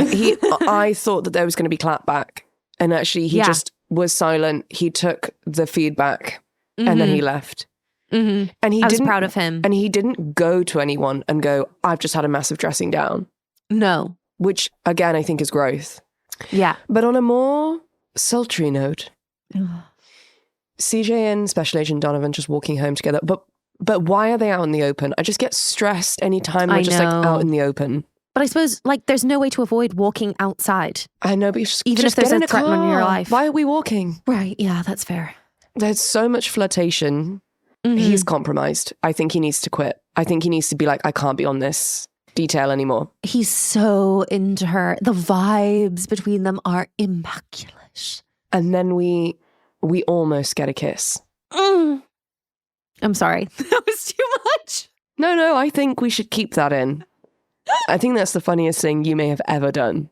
I thought that there was going to be clapback, and actually he just was silent. He took the feedback, and then he left. Mm-hmm. And I was proud of him. And he didn't go to anyone and go, I've just had a massive dressing down. No. Which, again, I think is growth. Yeah. But on a more sultry note, CJ and Special Agent Donovan just walking home together. But why are they out in the open? I just get stressed anytime they're just like out in the open. But I suppose like there's no way to avoid walking outside. I know, but just, even just if there's a threat on your life. Why are we walking? Right, yeah, that's fair. There's so much flirtation. He's compromised. I think he needs to quit. I think he needs to be like, I can't be on this detail anymore. He's so into her. The vibes between them are immaculate. And then we almost get a kiss. I'm sorry. That was too much. No, I think we should keep that in. I think that's the funniest thing you may have ever done.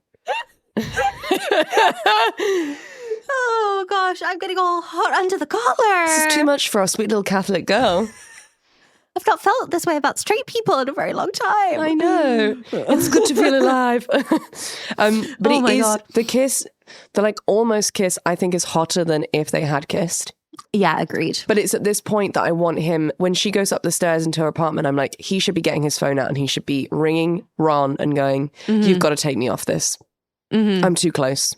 Oh gosh, I'm getting all hot under the collar. This is too much for our sweet little Catholic girl. I've not felt this way about straight people in a very long time. I know. It's good to feel alive. But God. The kiss, the like almost kiss, I think is hotter than if they had kissed. Yeah, agreed. But it's at this point that I want him, when she goes up the stairs into her apartment, I'm like, he should be getting his phone out and he should be ringing Ron and going, you've got to take me off this. I'm too close.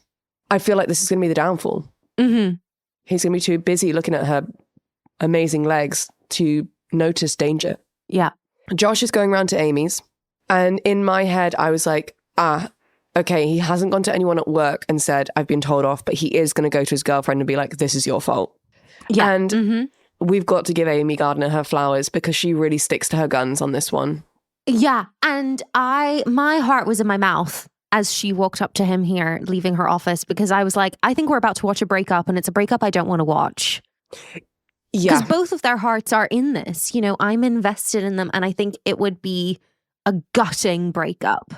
I feel like this is going to be the downfall. He's going to be too busy looking at her amazing legs to notice danger. Yeah. Josh is going round to Amy's, and in my head I was like, okay, he hasn't gone to anyone at work and said, I've been told off, but he is going to go to his girlfriend and be like, this is your fault. Yeah. And we've got to give Amy Gardner her flowers because she really sticks to her guns on this one. Yeah. And my heart was in my mouth as she walked up to him here, leaving her office, because I was like, I think we're about to watch a breakup, and it's a breakup I don't want to watch. Yeah. Because both of their hearts are in this. You know, I'm invested in them, and I think it would be a gutting breakup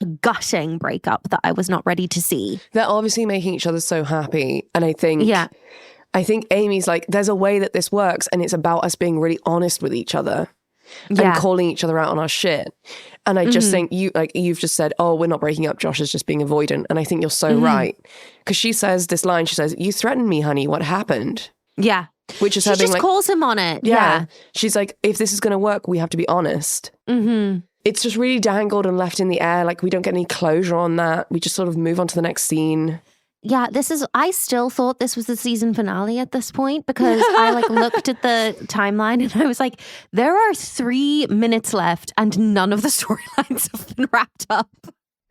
that I was not ready to see. They're obviously making each other so happy. And I think Amy's like, there's a way that this works, and it's about us being really honest with each other and calling each other out on our shit. And I just think you've just said, oh, we're not breaking up. Josh is just being avoidant. And I think you're so right. Because she says this line, she says, you threatened me, honey. What happened? Yeah. Which is she her being just like, calls him on it. Yeah. She's like, if this is going to work, we have to be honest. It's just really dangled and left in the air. Like we don't get any closure on that. We just sort of move on to the next scene. Yeah, I still thought this was the season finale at this point, because I looked at the timeline and I was like, there are 3 minutes left and none of the storylines have been wrapped up.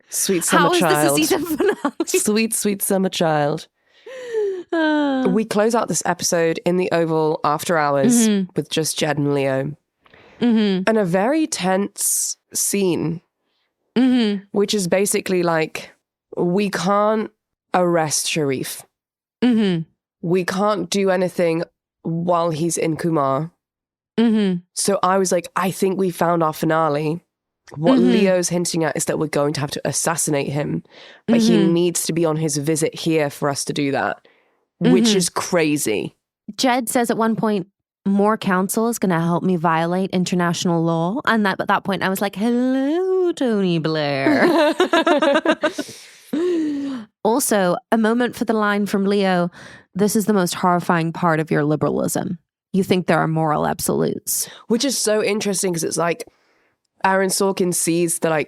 Sweet summer child. How is this a season finale? Sweet summer child. We close out this episode in the Oval after hours with just Jed and Leo. And a very tense scene, which is basically like, we can't arrest Sharif. We can't do anything while he's in Kumar. So I was like, I think we found our finale. What Leo's hinting at is that we're going to have to assassinate him, but he needs to be on his visit here for us to do that, which is crazy. Jed says at one point, more counsel is going to help me violate international law. And at that point, I was like, hello, Tony Blair. Also, a moment for the line from Leo, this is the most horrifying part of your liberalism. You think there are moral absolutes. Which is so interesting because it's like Aaron Sorkin sees the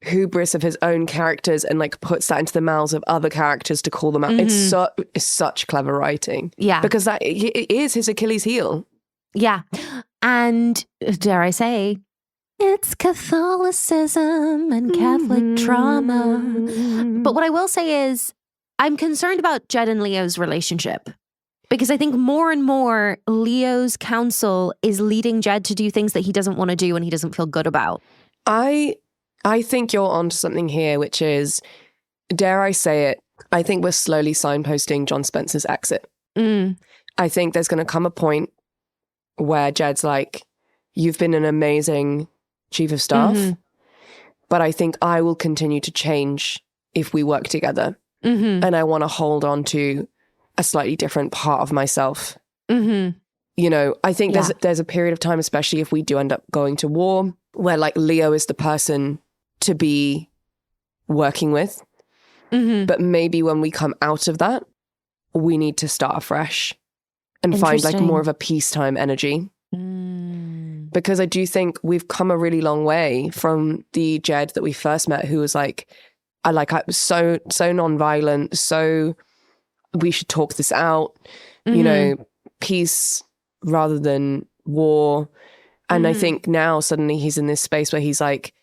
hubris of his own characters and puts that into the mouths of other characters to call them out. It's such clever writing. Yeah. Because it is his Achilles heel. Yeah. And dare I say, it's Catholicism and Catholic trauma. But what I will say is, I'm concerned about Jed and Leo's relationship. Because I think more and more Leo's counsel is leading Jed to do things that he doesn't want to do and he doesn't feel good about. I think you're onto something here, which is, dare I say it, I think we're slowly signposting John Spencer's exit. I think there's going to come a point where Jed's like, you've been an amazing chief of staff, but I think I will continue to change if we work together. And I want to hold on to a slightly different part of myself. You know, I think there's a period of time, especially if we do end up going to war, where like Leo is the person to be working with. But maybe when we come out of that, we need to start afresh and find like more of a peacetime energy. Because I do think we've come a really long way from the Jed that we first met, who was like, I was so non-violent, so we should talk this out, you know, peace rather than war. And I think now suddenly he's in this space where he's like,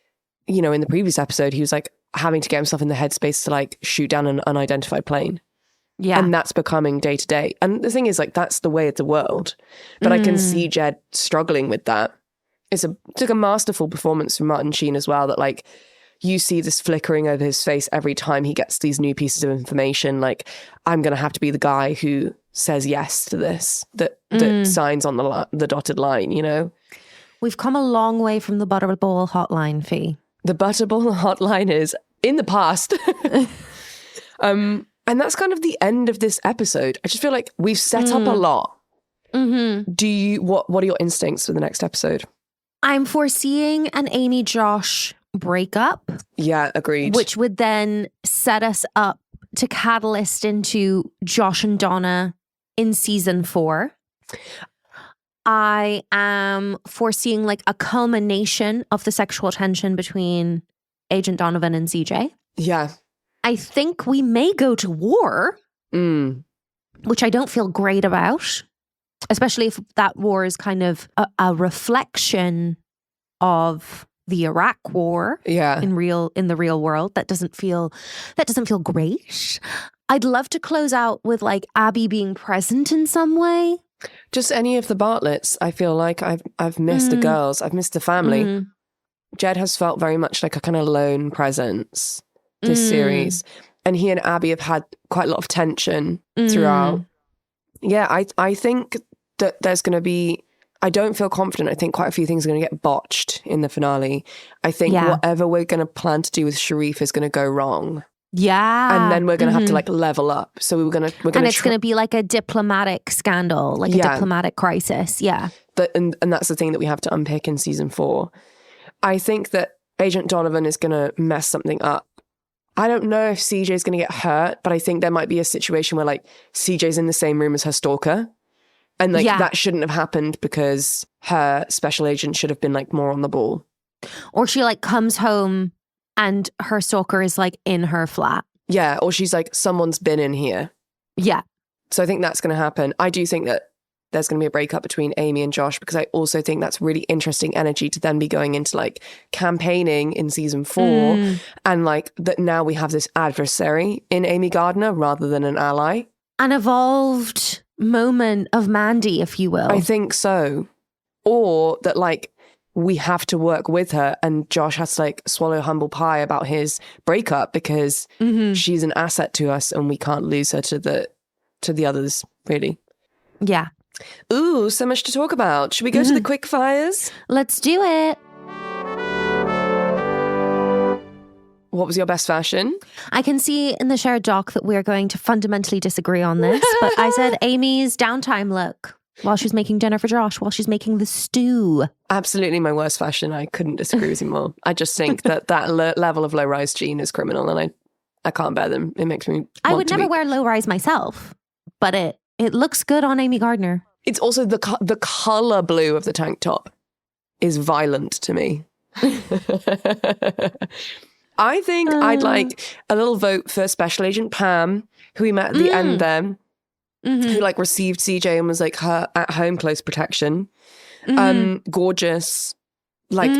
you know, in the previous episode, he was like having to get himself in the headspace to like shoot down an unidentified plane. Yeah. And that's becoming day to day. And the thing is, like, that's the way of the world. But I can see Jed struggling with that. It's like a masterful performance from Martin Sheen as well, that like you see this flickering over his face every time he gets these new pieces of information. Like, I'm going to have to be the guy who says yes to this, that signs on the dotted line, you know? We've come a long way from the Butterball hotline, Fee. The Butterball hotline is in the past. And that's kind of the end of this episode. I just feel like we've set up a lot. What are your instincts for the next episode? I'm foreseeing an Amy Josh breakup. Yeah, agreed. Which would then set us up to catalyst into Josh and Donna in season 4. I am foreseeing like a culmination of the sexual tension between Agent Donovan and CJ. Yeah. I think we may go to war, which I don't feel great about, especially if that war is kind of a reflection of the Iraq war in the real world. That doesn't feel great. I'd love to close out with like Abby being present in some way. Just any of the Bartlets. I feel like I've missed the girls. I've missed the family. Jed has felt very much like a kind of lone presence this series, and he and Abby have had quite a lot of tension throughout. Yeah, I think that there's going to be, I don't feel confident. I think quite a few things are going to get botched in the finale. I think whatever we're going to plan to do with Sharif is going to go wrong. Yeah. And then we're going to have to like level up. So we're going to and it's going to be like a diplomatic scandal, like a diplomatic crisis. Yeah. And that's the thing that we have to unpick in season 4. I think that Agent Donovan is going to mess something up. I don't know if CJ is going to get hurt, but I think there might be a situation where like CJ's in the same room as her stalker. And like that shouldn't have happened because her special agent should have been like more on the ball. Or she like comes home and her stalker is like in her flat. Yeah. Or she's like, someone's been in here. Yeah. So I think that's going to happen. I do think that there's going to be a breakup between Amy and Josh, because I also think that's really interesting energy to then be going into like campaigning in season 4. And like that now we have this adversary in Amy Gardner rather than an ally. An evolved moment of Mandy, if you will. I think so. Or that like we have to work with her and Josh has to like swallow humble pie about his breakup because she's an asset to us and we can't lose her to the others, really. Yeah. Ooh, so much to talk about. Should we go to the quick fires? Let's do it. What was your best fashion? I can see in the shared doc that we're going to fundamentally disagree on this, but I said Amy's downtime look while she's making dinner for Josh, while she's making the stew. Absolutely my worst fashion. I couldn't disagree with you more. I just think that level of low-rise jean is criminal and I can't bear them. It makes me I would never wear low-rise myself, but it looks good on Amy Gardner. It's also the color blue of the tank top is violent to me. I think I'd like a little vote for Special Agent Pam, who we met at the end there, who like received CJ and was like her at home close protection. Gorgeous, like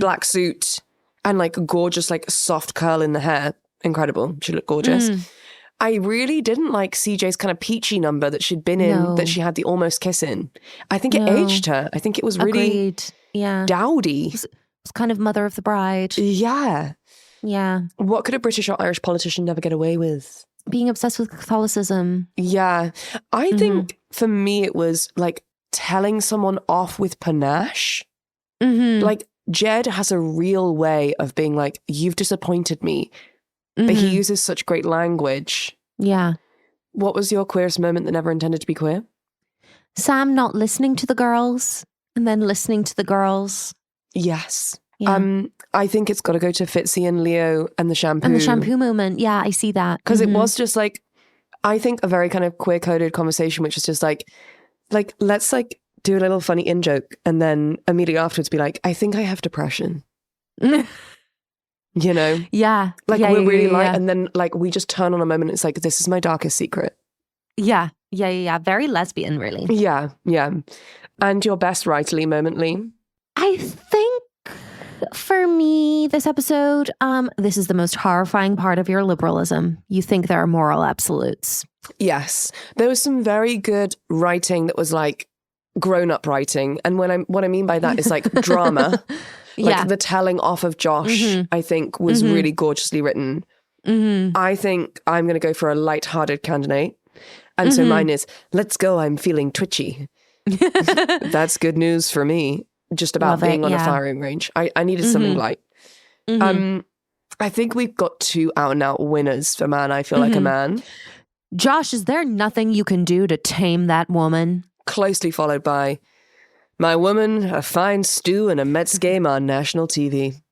black suit and like gorgeous, like soft curl in the hair. Incredible. She looked gorgeous. I really didn't like CJ's kind of peachy number that she'd been in, that she had the almost kiss in. I think it aged her. I think it was really Agreed. Yeah. dowdy. It was kind of mother of the bride. Yeah. Yeah. What could a British or Irish politician never get away with? Being obsessed with Catholicism. Yeah. I think for me it was like telling someone off with panache. Like Jed has a real way of being like, you've disappointed me. But he uses such great language. Yeah. What was your queerest moment that never intended to be queer? Sam not listening to the girls and then listening to the girls. Yes. Yeah. I think it's got to go to Fitzy and Leo and the shampoo. And the shampoo moment. Yeah, I see that. Because it was just like, I think a very kind of queer-coded conversation, which is just like let's like do a little funny in-joke and then immediately afterwards be like, I think I have depression. You know? Yeah. Like yeah, we're yeah, really yeah, light yeah. and then like we just turn on a moment and it's like, this is my darkest secret. Yeah. Yeah, yeah, yeah. Very lesbian, really. Yeah, yeah. And your best writerly moment, Leigh? I think for me, this episode, this is the most horrifying part of your liberalism. You think there are moral absolutes. Yes. There was some very good writing that was like grown-up writing. And what I mean by that is like drama. Like the telling off of Josh, I think, was really gorgeously written. I think I'm going to go for a light-hearted candidate. And so mine is, let's go, I'm feeling twitchy. That's good news for me. Just about being on a firing range. I needed something light. I think we've got 2 out-and-out winners for Man, I Feel Like a Man. Josh, is there nothing you can do to tame that woman? Closely followed by My Woman, a fine stew and a Mets game on national TV.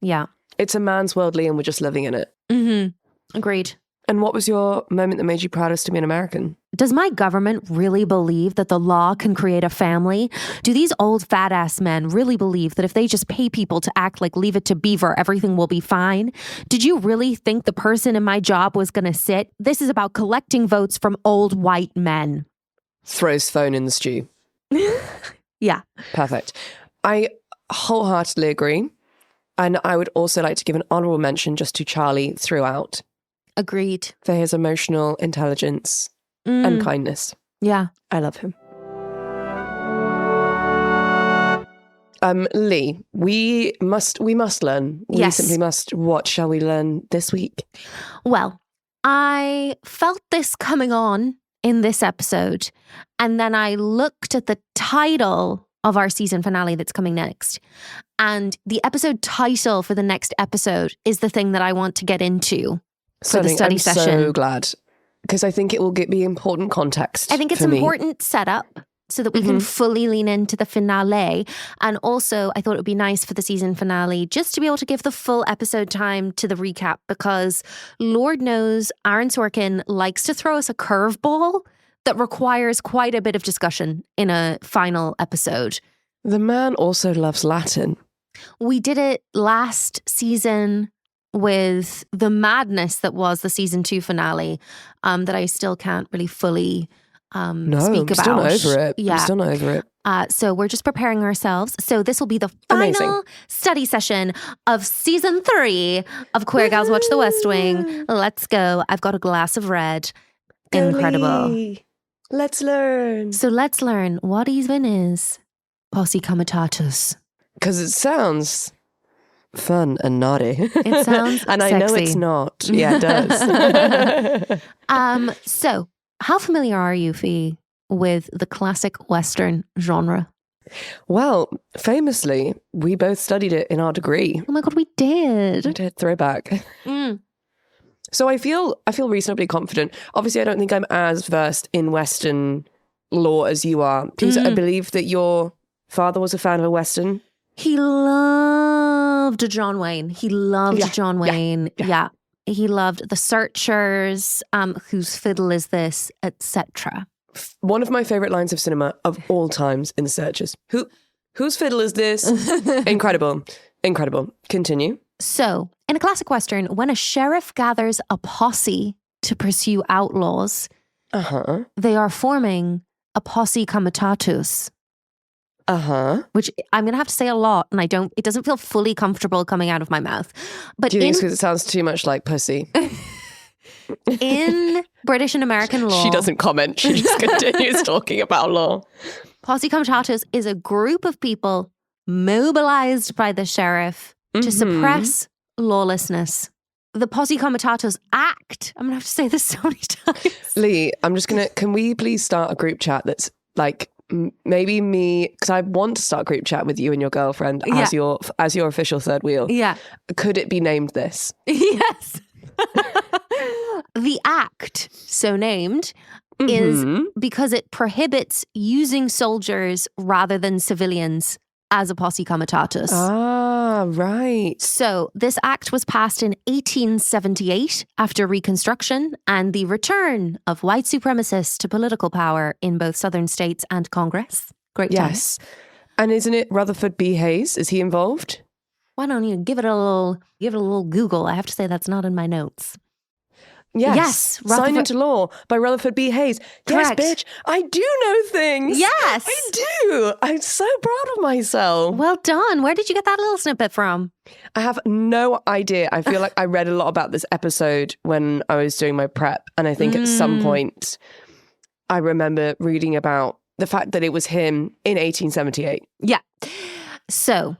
Yeah. It's a man's world, Leigh, and we're just living in it. Agreed. And what was your moment that made you proudest to be an American? Does my government really believe that the law can create a family? Do these old fat ass men really believe that if they just pay people to act like Leave It to Beaver, everything will be fine? Did you really think the person in my job was going to sit? This is about collecting votes from old white men. Throws phone in the stew. Yeah. Perfect. I wholeheartedly agree. And I would also like to give an honourable mention just to Charlie throughout. Agreed. For his emotional intelligence and kindness. Yeah. I love him. Leigh, we must learn. We simply must. What shall we learn this week? Well, I felt this coming on in this episode, and then I looked at the title of our season finale that's coming next. And the episode title for the next episode is the thing that I want to get into for the study session. I'm so glad, because I think it will be important context. I think it's important setup so that we can fully lean into the finale. And also, I thought it would be nice for the season finale just to be able to give the full episode time to the recap, because Lord knows Aaron Sorkin likes to throw us a curveball that requires quite a bit of discussion in a final episode. The man also loves Latin. We did it last season with the madness that was the season 2 finale, that I still can't really fully speak about. I'm still not over it. Yeah. I'm still not over it. So we're just preparing ourselves. So this will be the final Amazing. study session of season 3 of Queer Gals Watch the West Wing. Let's go. I've got a glass of red. Incredible. Leigh. Let's learn. So let's learn what even is Posse Comitatus. Because it sounds fun and naughty. It sounds and sexy. I know it's not. Yeah, it does. So how familiar are you, Fee, with the classic Western genre? Well, famously, we both studied it in our degree. Oh my God, we did. I did. Throwback. So I feel reasonably confident. Obviously, I don't think I'm as versed in Western law as you are. Because I believe that your father was a fan of a Western. He loved John Wayne. He loved John Wayne. Yeah. He loved The Searchers, Whose Fiddle Is This, etc. One of my favourite lines of cinema of all times in The Searchers. Whose fiddle is this? Incredible. Incredible. Continue. So, in a classic Western, when a sheriff gathers a posse to pursue outlaws, they are forming a posse comitatus. Which I'm going to have to say a lot, and it doesn't feel fully comfortable coming out of my mouth. But do you think it's because it sounds too much like pussy? In British and American law. She doesn't comment. She just continues talking about law. Posse Comitatus is a group of people mobilized by the sheriff to suppress lawlessness. The Posse Comitatus Act. I'm going to have to say this so many times. Leigh, can we please start a group chat that's like maybe me, because I want to start a group chat with you and your girlfriend as your official third wheel. Yeah. Could it be named this? Yes. The act, so named, is because it prohibits using soldiers rather than civilians as a Posse Comitatus. Ah, right. So this act was passed in 1878 after Reconstruction and the return of white supremacists to political power in both southern states and Congress. Great time. Yes. And isn't it Rutherford B. Hayes? Is he involved? Why don't you give it a little Google? I have to say that's not in my notes. Yes. Signed into law by Rutherford B. Hayes. Correct. Yes, bitch. I do know things. Yes. I do. I'm so proud of myself. Well done. Where did you get that little snippet from? I have no idea. I feel like I read a lot about this episode when I was doing my prep. And I think at some point I remember reading about the fact that it was him in 1878. Yeah. So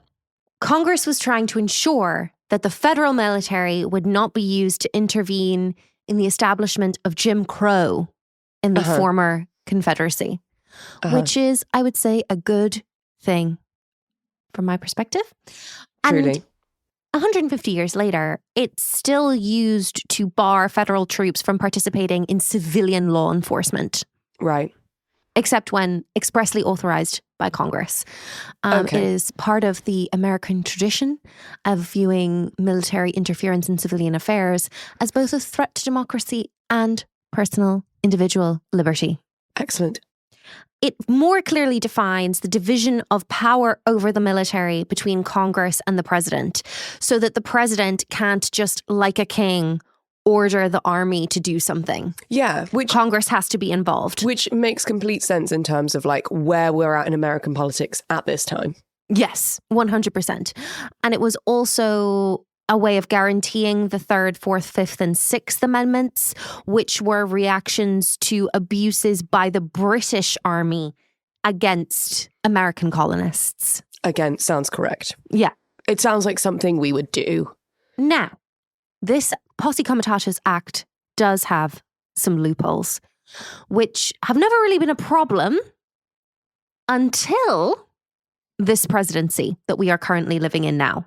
Congress was trying to ensure that the federal military would not be used to intervene in the establishment of Jim Crow in the former Confederacy, which is, I would say, a good thing from my perspective. Truly. And 150 years later, it's still used to bar federal troops from participating in civilian law enforcement. Right. Except when expressly authorized by Congress. It is part of the American tradition of viewing military interference in civilian affairs as both a threat to democracy and personal individual liberty. Excellent. It more clearly defines the division of power over the military between Congress and the president, so that the president can't just, like a king, order the army to do something. Yeah, which Congress has to be involved. Which makes complete sense in terms of like where we're at in American politics at this time. Yes, 100%. And it was also a way of guaranteeing the 3rd, 4th, 5th, and 6th Amendments, which were reactions to abuses by the British Army against American colonists. Again, sounds correct. Yeah. It sounds like something we would do. Now, this Posse Comitatus Act does have some loopholes, which have never really been a problem until this presidency that we are currently living in now.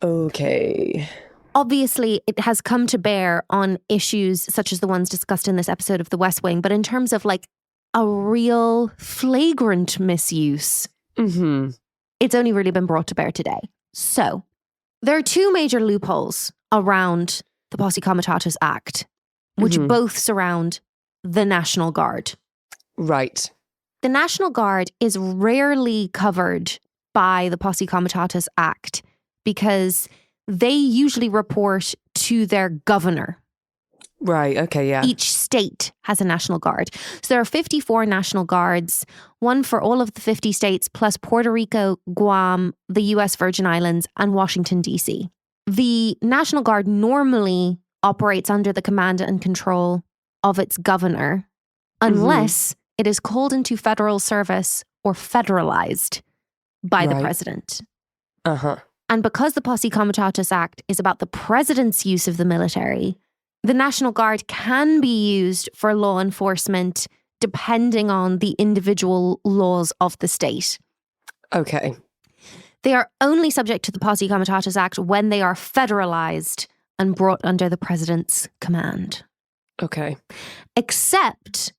Okay. Obviously, it has come to bear on issues such as the ones discussed in this episode of The West Wing, but in terms of like a real flagrant misuse, it's only really been brought to bear today. So, there are two major loopholes around the Posse Comitatus Act, which both surround the National Guard. Right. The National Guard is rarely covered by the Posse Comitatus Act because they usually report to their governor. Right, okay, yeah. Each state has a National Guard. So there are 54 National Guards, one for all of the 50 states, plus Puerto Rico, Guam, the US Virgin Islands, and Washington, D.C. The National Guard normally operates under the command and control of its governor, unless it is called into federal service or federalized by the president. And because the Posse Comitatus Act is about the president's use of the military, the National Guard can be used for law enforcement depending on the individual laws of the state. Okay. They are only subject to the Posse Comitatus Act when they are federalized and brought under the president's command. Okay. Except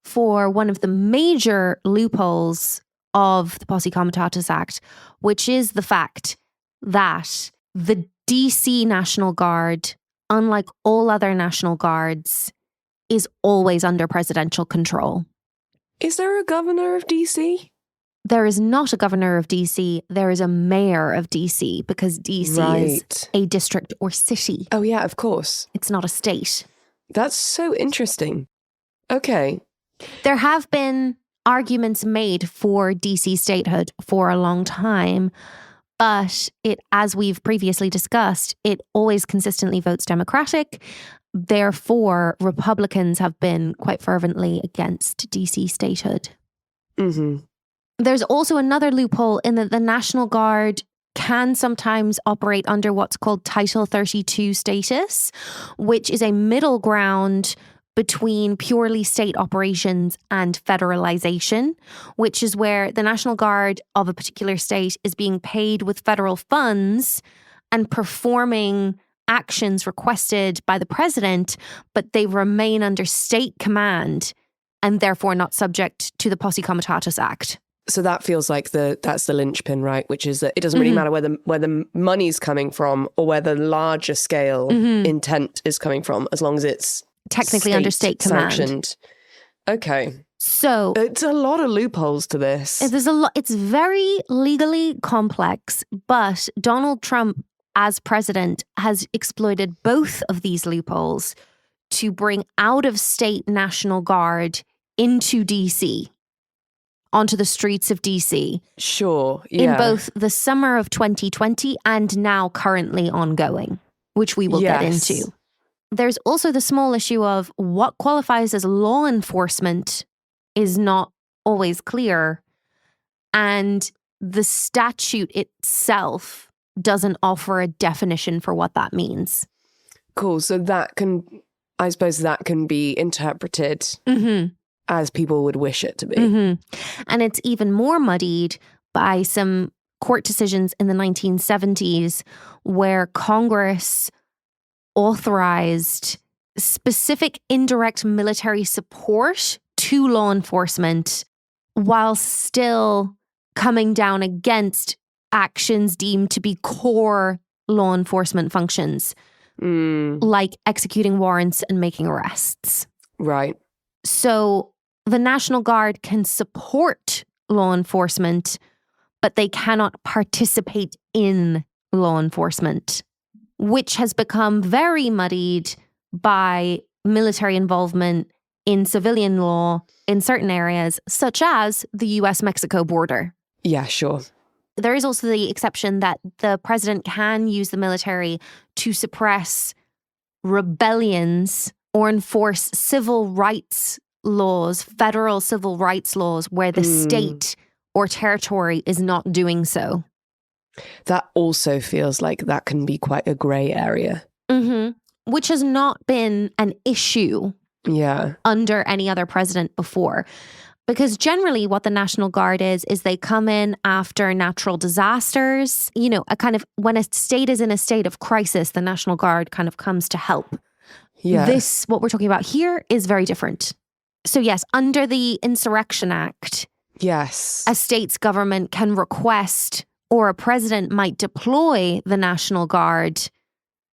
for one of the major loopholes of the Posse Comitatus Act, which is the fact that the DC National Guard, unlike all other National Guards, is always under presidential control. Is there a governor of DC? There is not a governor of DC. There is a mayor of DC because DC is a district or city. Oh, yeah, of course. It's not a state. That's so interesting. Okay. There have been arguments made for DC statehood for a long time, but it, as we've previously discussed, it always consistently votes Democratic. therefore, Republicans have been quite fervently against DC statehood. Mm-hmm. There's also another loophole in that the National Guard can sometimes operate under what's called Title 32 status, which is a middle ground between purely state operations and federalization, which is where the National Guard of a particular state is being paid with federal funds and performing actions requested by the president, but they remain under state command and therefore not subject to the Posse Comitatus Act. So that feels like that's the linchpin, right? Which is that it doesn't really matter where the money's coming from or where the larger scale intent is coming from, as long as it's technically under state command. Sanctioned. Okay. So it's a lot of loopholes to this. There's a lot. It's very legally complex, but Donald Trump, as president, has exploited both of these loopholes to bring out-of-state National Guard into DC, onto the streets of DC. Sure, yeah. In both the summer of 2020 and now currently ongoing, which we will get into. There's also the small issue of what qualifies as law enforcement is not always clear. And the statute itself doesn't offer a definition for what that means. Cool. So I suppose that can be interpreted as people would wish it to be. And it's even more muddied by some court decisions in the 1970s where Congress authorized specific indirect military support to law enforcement while still coming down against actions deemed to be core law enforcement functions, like executing warrants and making arrests. Right. So the National Guard can support law enforcement, but they cannot participate in law enforcement, which has become very muddied by military involvement in civilian law in certain areas, such as the US-Mexico border. Yeah, sure. There is also the exception that the president can use the military to suppress rebellions or enforce civil rights laws, federal civil rights laws, where the state or territory is not doing so. That also feels like that can be quite a grey area. Which has not been an issue under any other president before. Because generally what the National Guard is they come in after natural disasters. You know, a kind of, when a state is in a state of crisis, the National Guard kind of comes to help. Yeah. This, what we're talking about here, is very different. So yes, under the Insurrection Act, a state's government can request, or a president might deploy the National Guard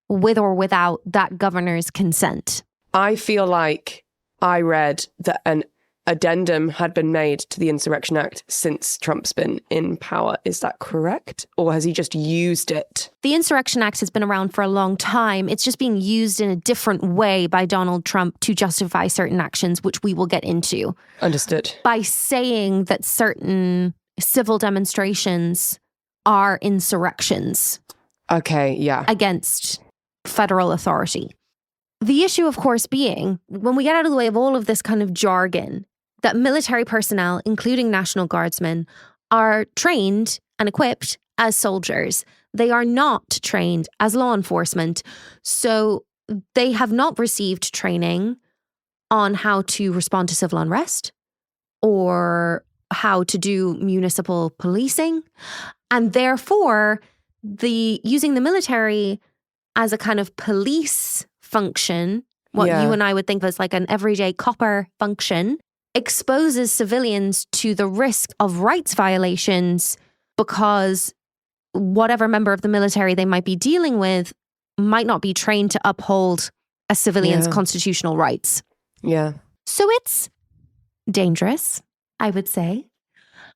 with or without that governor's consent. I feel like I read that an addendum had been made to the Insurrection Act since Trump's been in power. Is that correct? Or has he just used it? The Insurrection Act has been around for a long time. It's just being used in a different way by Donald Trump to justify certain actions, which we will get into. Understood. By saying that certain civil demonstrations are insurrections. Okay, yeah. Against federal authority. The issue, of course, being, when we get out of the way of all of this kind of jargon, that military personnel, including National Guardsmen, are trained and equipped as soldiers. They are not trained as law enforcement. So they have not received training on how to respond to civil unrest or how to do municipal policing. And therefore, using the military as a kind of police function, what you and I would think of as like an everyday copper function, exposes civilians to the risk of rights violations because whatever member of the military they might be dealing with might not be trained to uphold a civilian's constitutional rights. Yeah. So it's dangerous, I would say.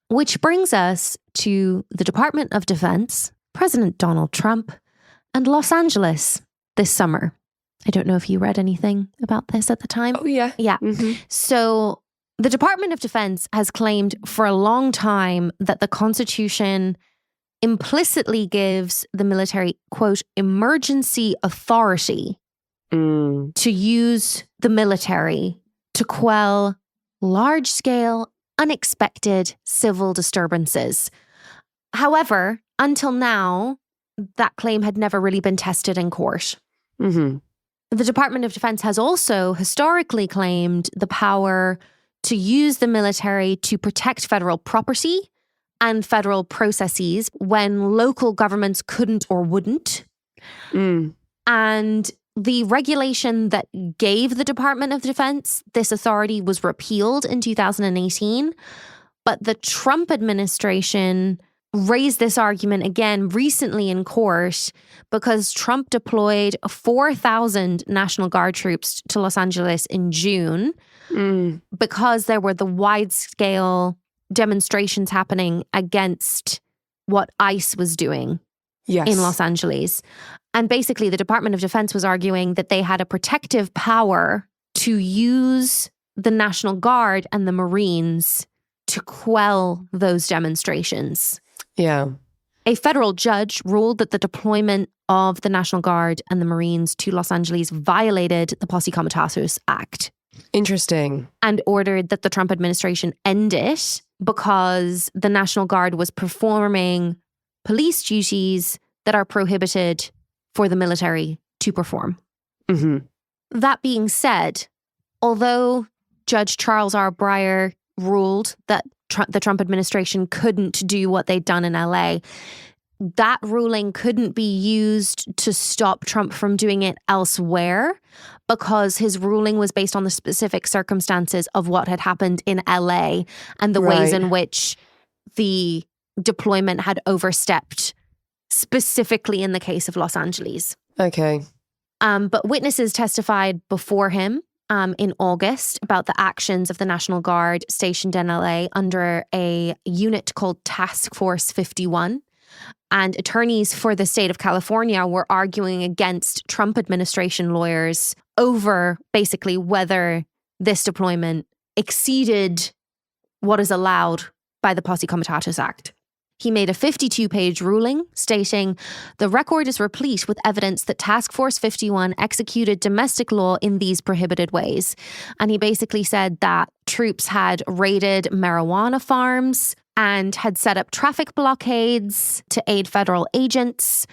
Which brings us to the Department of Defense, President Donald Trump, and Los Angeles this summer. I don't know if you read anything about this at the time. Oh, yeah. Yeah. So the Department of Defense has claimed for a long time that the Constitution implicitly gives the military, quote, emergency authority to use the military to quell large-scale, unexpected civil disturbances. However, until now, that claim had never really been tested in court. Mm-hmm. The Department of Defense has also historically claimed the power to use the military to protect federal property and federal processes when local governments couldn't or wouldn't. And the regulation that gave the Department of Defense this authority was repealed in 2018, but the Trump administration raised this argument again recently in court because Trump deployed 4,000 National Guard troops to Los Angeles in June because there were the wide-scale demonstrations happening against what ICE was doing in Los Angeles. And basically, the Department of Defense was arguing that they had a protective power to use the National Guard and the Marines to quell those demonstrations. Yeah. A federal judge ruled that the deployment of the National Guard and the Marines to Los Angeles violated the Posse Comitatus Act. Interesting. And ordered that the Trump administration end it because the National Guard was performing police duties that are prohibited for the military to perform. Mm-hmm. That being said, although Judge Charles R. Breyer ruled that the Trump administration couldn't do what they'd done in LA, that ruling couldn't be used to stop Trump from doing it elsewhere because his ruling was based on the specific circumstances of what had happened in LA and the ways in which the deployment had overstepped, specifically in the case of Los Angeles. Okay. But witnesses testified before him in August about the actions of the National Guard stationed in LA under a unit called Task Force 51. And attorneys for the state of California were arguing against Trump administration lawyers over basically whether this deployment exceeded what is allowed by the Posse Comitatus Act. He made a 52-page ruling stating, the record is replete with evidence that Task Force 51 executed domestic law in these prohibited ways. And he basically said that troops had raided marijuana farms and had set up traffic blockades to aid federal agents.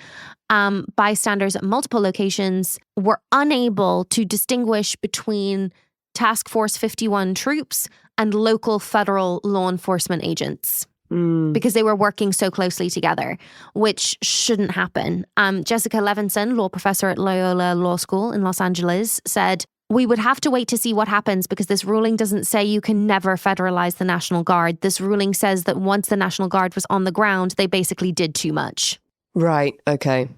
Bystanders at multiple locations were unable to distinguish between Task Force 51 troops and local federal law enforcement agents. Because they were working so closely together, which shouldn't happen. Jessica Levinson, law professor at Loyola Law School in Los Angeles, said, we would have to wait to see what happens because this ruling doesn't say you can never federalize the National Guard. This ruling says that once the National Guard was on the ground, they basically did too much. Right. Okay.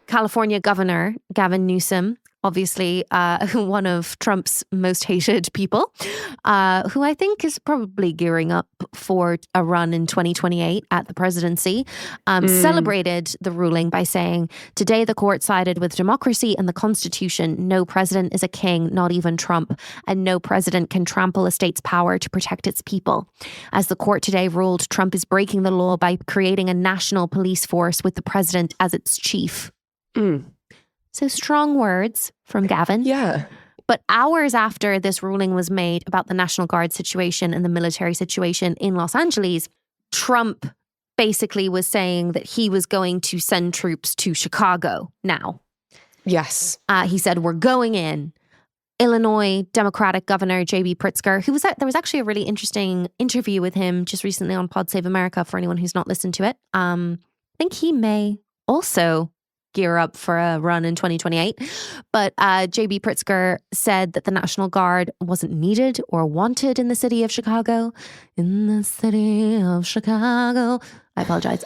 California Governor Gavin Newsom, obviously one of Trump's most hated people, who I think is probably gearing up for a run in 2028 at the presidency, celebrated the ruling by saying, today the court sided with democracy and the Constitution. No president is a king, not even Trump, and no president can trample a state's power to protect its people. As the court today ruled, Trump is breaking the law by creating a national police force with the president as its chief. So strong words from Gavin. Yeah. But hours after this ruling was made about the National Guard situation and the military situation in Los Angeles, Trump basically was saying that he was going to send troops to Chicago now. Yes. He said, we're going in. Illinois Democratic Governor J.B. Pritzker, there was actually a really interesting interview with him just recently on Pod Save America for anyone who's not listened to it. I think he may also gear up for a run in 2028. But J.B. Pritzker said that the National Guard wasn't needed or wanted in the city of Chicago. In the city of Chicago. I apologize.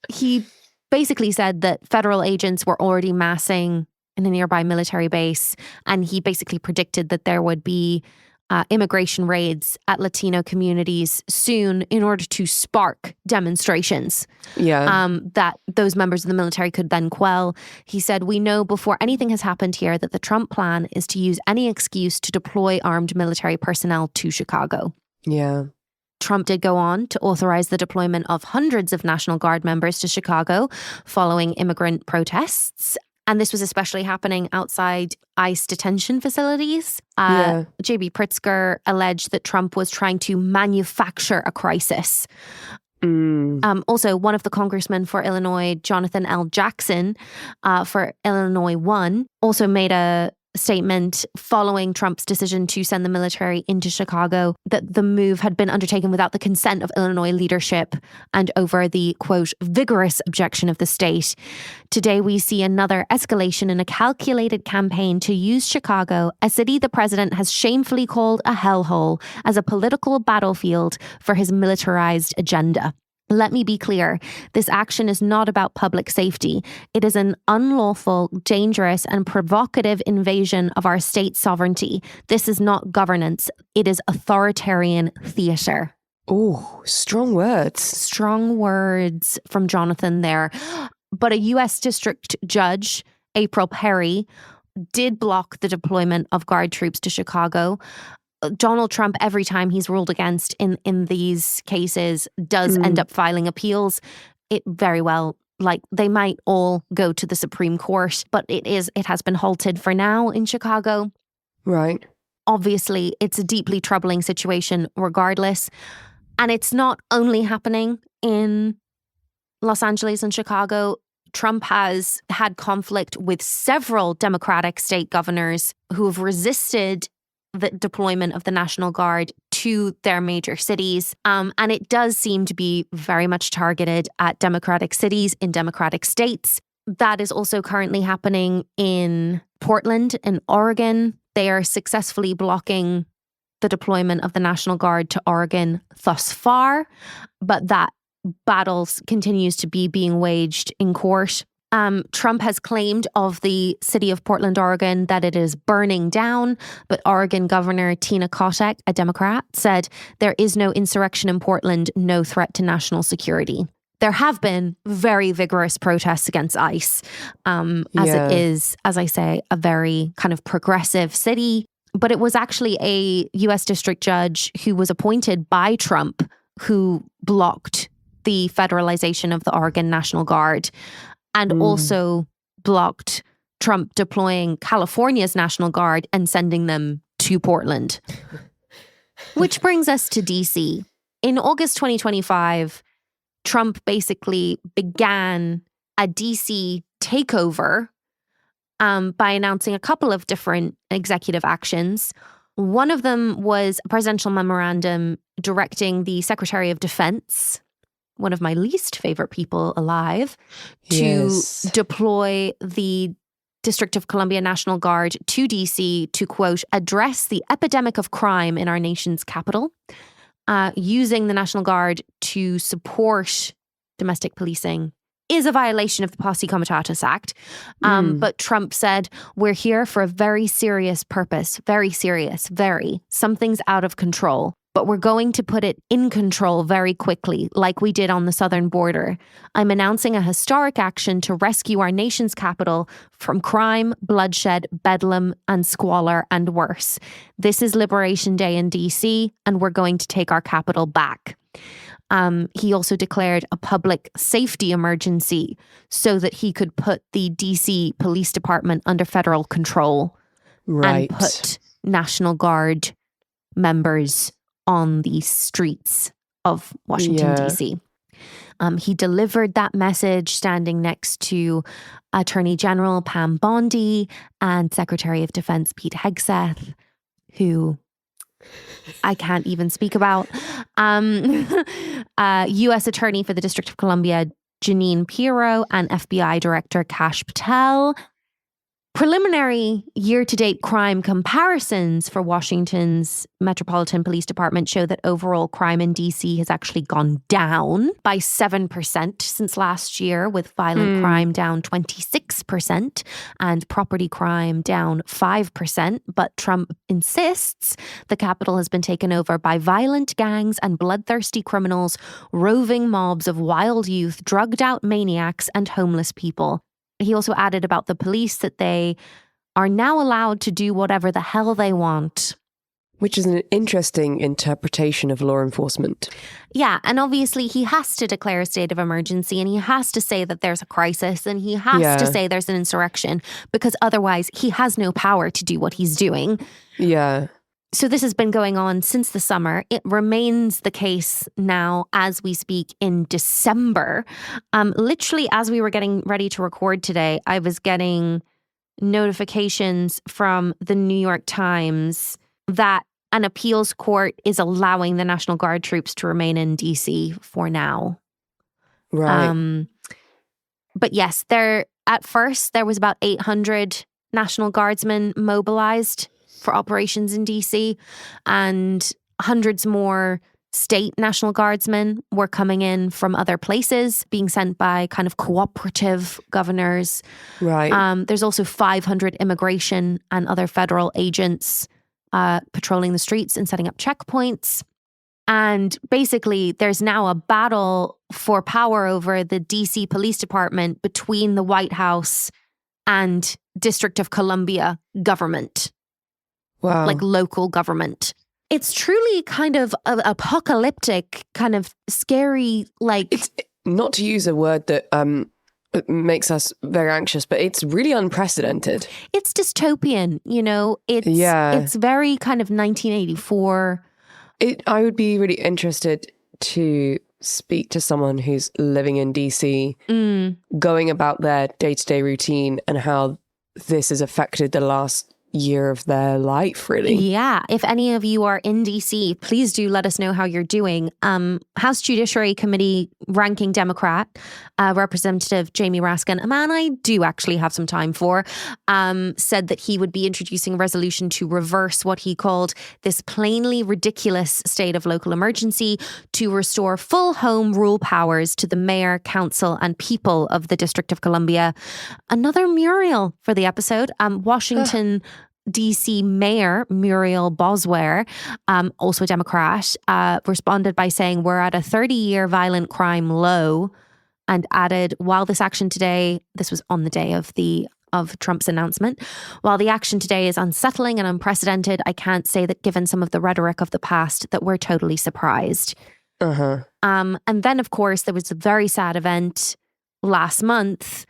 He basically said that federal agents were already massing in a nearby military base. And he basically predicted that there would be immigration raids at Latino communities soon in order to spark demonstrations that those members of the military could then quell. He said, we know before anything has happened here that the Trump plan is to use any excuse to deploy armed military personnel to Chicago. Yeah. Trump did go on to authorize the deployment of hundreds of National Guard members to Chicago following immigrant protests. And this was especially happening outside ICE detention facilities. J.B. Pritzker alleged that Trump was trying to manufacture a crisis. Also, one of the congressmen for Illinois, Jonathan L. Jackson, for Illinois 1, also made a statement following Trump's decision to send the military into Chicago that the move had been undertaken without the consent of Illinois leadership and over the, quote, vigorous objection of the state. Today, we see another escalation in a calculated campaign to use Chicago, a city the president has shamefully called a hellhole, as a political battlefield for his militarized agenda. Let me be clear, this action is not about public safety. It is an unlawful, dangerous, and provocative invasion of our state's sovereignty. This is not governance. It is authoritarian theater. Oh, strong words. Strong words from Jonathan there. But a U.S. District Judge, April Perry, did block the deployment of Guard troops to Chicago. Donald Trump, every time he's ruled against in these cases, does end up filing appeals. It very well, they might all go to the Supreme Court, but it has been halted for now in Chicago. Right. Obviously, it's a deeply troubling situation regardless. And it's not only happening in Los Angeles and Chicago. Trump has had conflict with several Democratic state governors who have resisted the deployment of the National Guard to their major cities. And it does seem to be very much targeted at Democratic cities in Democratic states. That is also currently happening in Portland and Oregon. They are successfully blocking the deployment of the National Guard to Oregon thus far, but that battle continues to be being waged in court. Trump has claimed of the city of Portland, Oregon, that it is burning down, but Oregon Governor Tina Kotek, a Democrat, said there is no insurrection in Portland, no threat to national security. There have been very vigorous protests against ICE, it is, as I say, a very kind of progressive city. But it was actually a U.S. district judge who was appointed by Trump who blocked the federalization of the Oregon National Guard. And also blocked Trump deploying California's National Guard and sending them to Portland. Which brings us to DC. In August 2025, Trump basically began a DC takeover by announcing a couple of different executive actions. One of them was a presidential memorandum directing the Secretary of Defense, one of my least favorite people alive, to deploy the District of Columbia National Guard to DC to, quote, address the epidemic of crime in our nation's capital, using the National Guard to support domestic policing is a violation of the Posse Comitatus Act. But Trump said, we're here for a very serious purpose, very serious, very. Something's out of control. But we're going to put it in control very quickly, like we did on the southern border. I'm announcing a historic action to rescue our nation's capital from crime, bloodshed, bedlam, and squalor, and worse. This is Liberation Day in DC, and we're going to take our capital back. He also declared a public safety emergency so that he could put the DC Police Department under federal control and put National Guard members on the streets of Washington, D.C. He delivered that message standing next to Attorney General Pam Bondi and Secretary of Defense Pete Hegseth, who I can't even speak about. U.S. Attorney for the District of Columbia, Janine Pirro, and FBI Director Kash Patel. Preliminary year-to-date crime comparisons for Washington's Metropolitan Police Department show that overall crime in DC has actually gone down by 7% since last year, with violent crime down 26% and property crime down 5%. But Trump insists the Capitol has been taken over by violent gangs and bloodthirsty criminals, roving mobs of wild youth, drugged-out maniacs, and homeless people. He also added about the police that they are now allowed to do whatever the hell they want. Which is an interesting interpretation of law enforcement. Yeah, and obviously he has to declare a state of emergency, and he has to say that there's a crisis, and he has to say there's an insurrection, because otherwise he has no power to do what he's doing. Yeah. So this has been going on since the summer. It remains the case now as we speak in December. Literally, as we were getting ready to record today, I was getting notifications from the New York Times that an appeals court is allowing the National Guard troops to remain in DC for now. Right. But yes, at first there was about 800 National Guardsmen mobilized for operations in DC, and hundreds more state National Guardsmen were coming in from other places, being sent by kind of cooperative governors. Right. There's also 500 immigration and other federal agents patrolling the streets and setting up checkpoints. And basically, there's now a battle for power over the DC Police Department between the White House and District of Columbia government. Wow. Like local government. It's truly kind of apocalyptic, kind of scary, like... It's not to use a word that makes us very anxious, but it's really unprecedented. It's dystopian, you know? It's very kind of 1984. I would be really interested to speak to someone who's living in DC, going about their day-to-day routine and how this has affected the last year of their life, really. Yeah. If any of you are in DC, please do let us know how you're doing. House Judiciary Committee ranking Democrat, Representative Jamie Raskin, a man I do actually have some time for, said that he would be introducing a resolution to reverse what he called this plainly ridiculous state of local emergency to restore full home rule powers to the mayor, council, and people of the District of Columbia. Another Muriel for the episode. Washington DC Mayor Muriel Boswell, also a Democrat, responded by saying, "We're at a 30-year violent crime low," and added, "While this action today," this was on the day of Trump's announcement, "while the action today is unsettling and unprecedented, I can't say that given some of the rhetoric of the past that we're totally surprised." And then, of course, there was a very sad event last month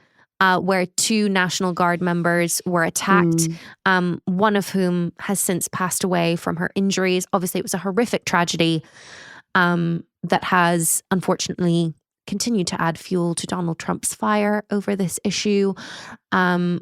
where 2 National Guard members were attacked, one of whom has since passed away from her injuries. Obviously, it was a horrific tragedy that has unfortunately continued to add fuel to Donald Trump's fire over this issue.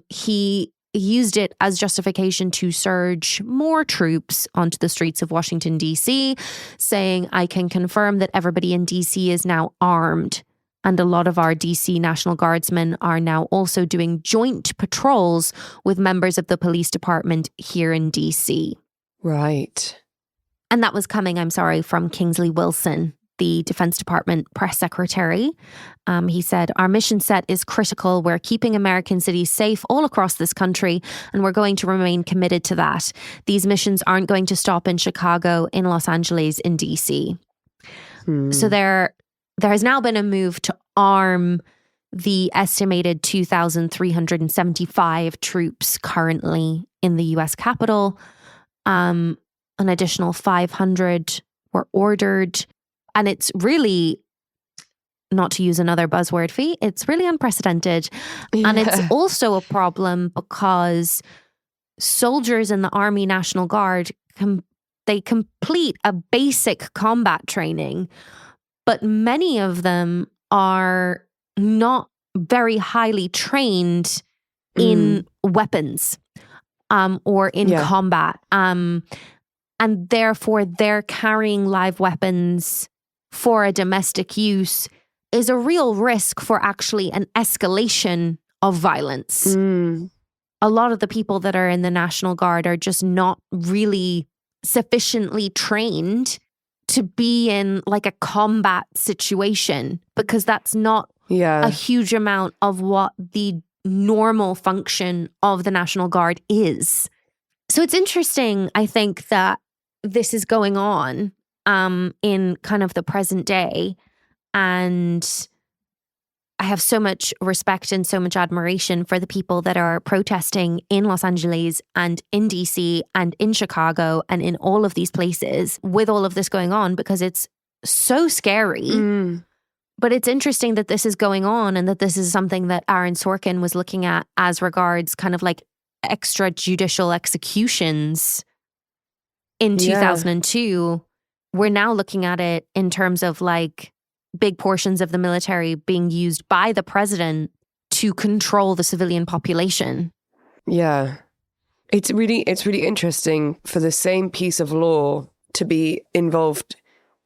He used it as justification to surge more troops onto the streets of Washington, D.C., saying, "I can confirm that everybody in D.C. is now armed. And a lot of our DC National Guardsmen are now also doing joint patrols with members of the police department here in DC." Right. And that was coming, from Kingsley Wilson, the Defense Department press secretary. He said, "Our mission set is critical. We're keeping American cities safe all across this country, and we're going to remain committed to that. These missions aren't going to stop in Chicago, in Los Angeles, in DC." So there has now been a move to arm the estimated 2,375 troops currently in the U.S. Capitol. An additional 500 were ordered. And it's really, not to use another buzzword fee, it's really unprecedented. Yeah. And it's also a problem because soldiers in the Army National Guard, they complete a basic combat training, but many of them are not very highly trained in weapons or in combat. And therefore, their carrying live weapons for a domestic use is a real risk for actually an escalation of violence. A lot of the people that are in the National Guard are just not really sufficiently trained to be in like a combat situation, because that's not a huge amount of what the normal function of the National Guard is. So it's interesting, I think, that this is going on in kind of the present day, and I have so much respect and so much admiration for the people that are protesting in Los Angeles and in DC and in Chicago and in all of these places with all of this going on, because it's so scary. But it's interesting that this is going on and that this is something that Aaron Sorkin was looking at as regards kind of like extrajudicial executions in 2002. We're now looking at it in terms of like big portions of the military being used by the president to control the civilian population. Yeah. It's really interesting for the same piece of law to be involved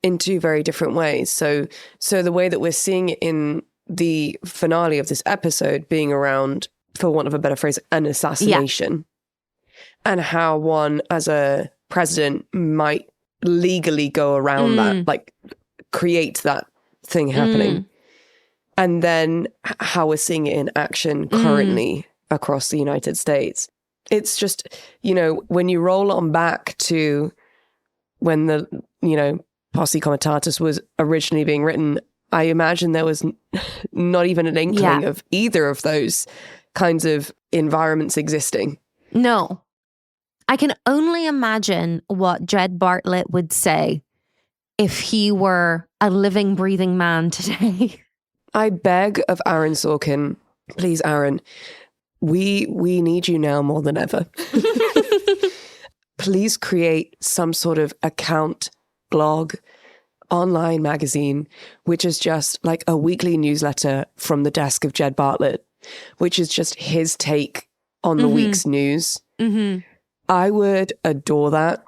in two very different ways. So the way that we're seeing it in the finale of this episode being around, for want of a better phrase, an assassination, and how one as a president might legally go around that, like create that thing happening. And then how we're seeing it in action currently across the United States. It's just, you know, when you roll on back to when the, you know, Posse Comitatus was originally being written, I imagine there was not even an inkling of either of those kinds of environments existing. No. I can only imagine what Jed Bartlet would say if he were a living, breathing man today. I beg of Aaron Sorkin, please, Aaron, we need you now more than ever. Please create some sort of account, blog, online magazine, which is just like a weekly newsletter from the desk of Jed Bartlet, which is just his take on the week's news. I would adore that.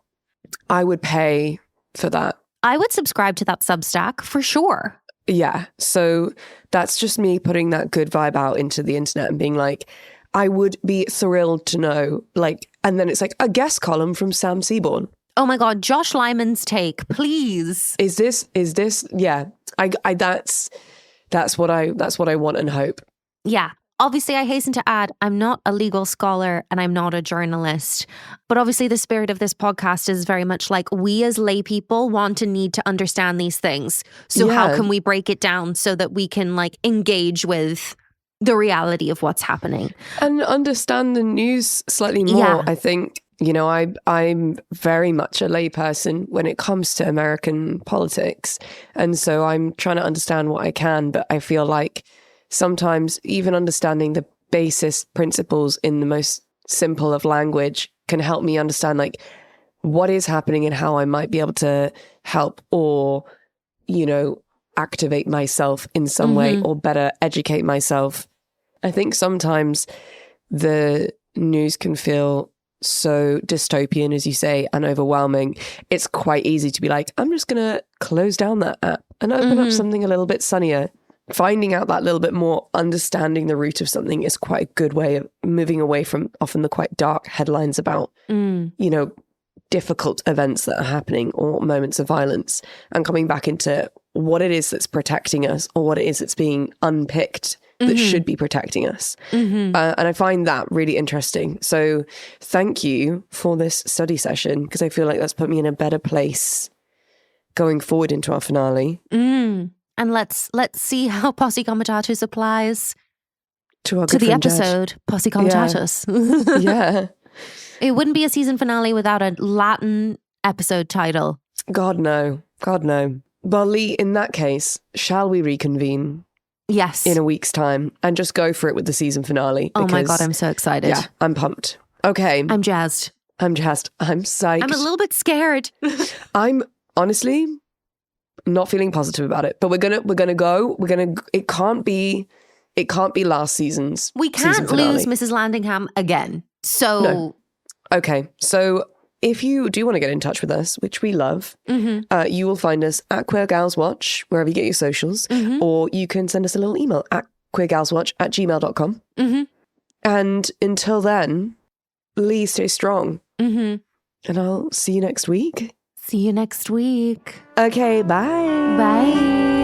I would pay for that. I would subscribe to that Substack for sure. Yeah. So that's just me putting that good vibe out into the internet and being like, I would be thrilled to know, like, and then it's like a guest column from Sam Seaborn. Oh my God, Josh Lyman's take, please. Is this, yeah, I that's what I want and hope. Yeah. Obviously, I hasten to add, I'm not a legal scholar and I'm not a journalist. But obviously, the spirit of this podcast is very much like we as lay people want to need to understand these things. So how can we break it down so that we can like engage with the reality of what's happening? And understand the news slightly more. Yeah. I think, you know, I'm very much a layperson when it comes to American politics. And so I'm trying to understand what I can, but I feel like sometimes even understanding the basest principles in the most simple of language can help me understand like what is happening and how I might be able to help or, you know, activate myself in some way or better educate myself. I think sometimes the news can feel so dystopian, as you say, and overwhelming. It's quite easy to be like, I'm just going to close down that app and open up something a little bit sunnier. Finding out that little bit more, understanding the root of something is quite a good way of moving away from often the quite dark headlines about, you know, difficult events that are happening or moments of violence, and coming back into what it is that's protecting us or what it is that's being unpicked that should be protecting us. And I find that really interesting. So thank you for this study session, because I feel like that's put me in a better place going forward into our finale. And let's see how Posse Comitatus applies to the episode Posse Comitatus. Yeah. It wouldn't be a season finale without a Latin episode title. God no. Well, Leigh, in that case, shall we reconvene? Yes. In a week's time and just go for it with the season finale? Oh my God, I'm so excited. Yeah, I'm pumped. Okay. I'm jazzed. I'm psyched. I'm a little bit scared. I'm honestly not feeling positive about it, but we're gonna go. It can't be last season's. We can't lose Mrs Landingham again. So no. Okay, so if you do want to get in touch with us, which we love, you will find us at Queer Gals Watch, wherever you get your socials, or you can send us a little email at queergalswatch@gmail.com. And until then, Leigh, stay strong. And I'll see you next week. See you next week. Okay, bye. Bye.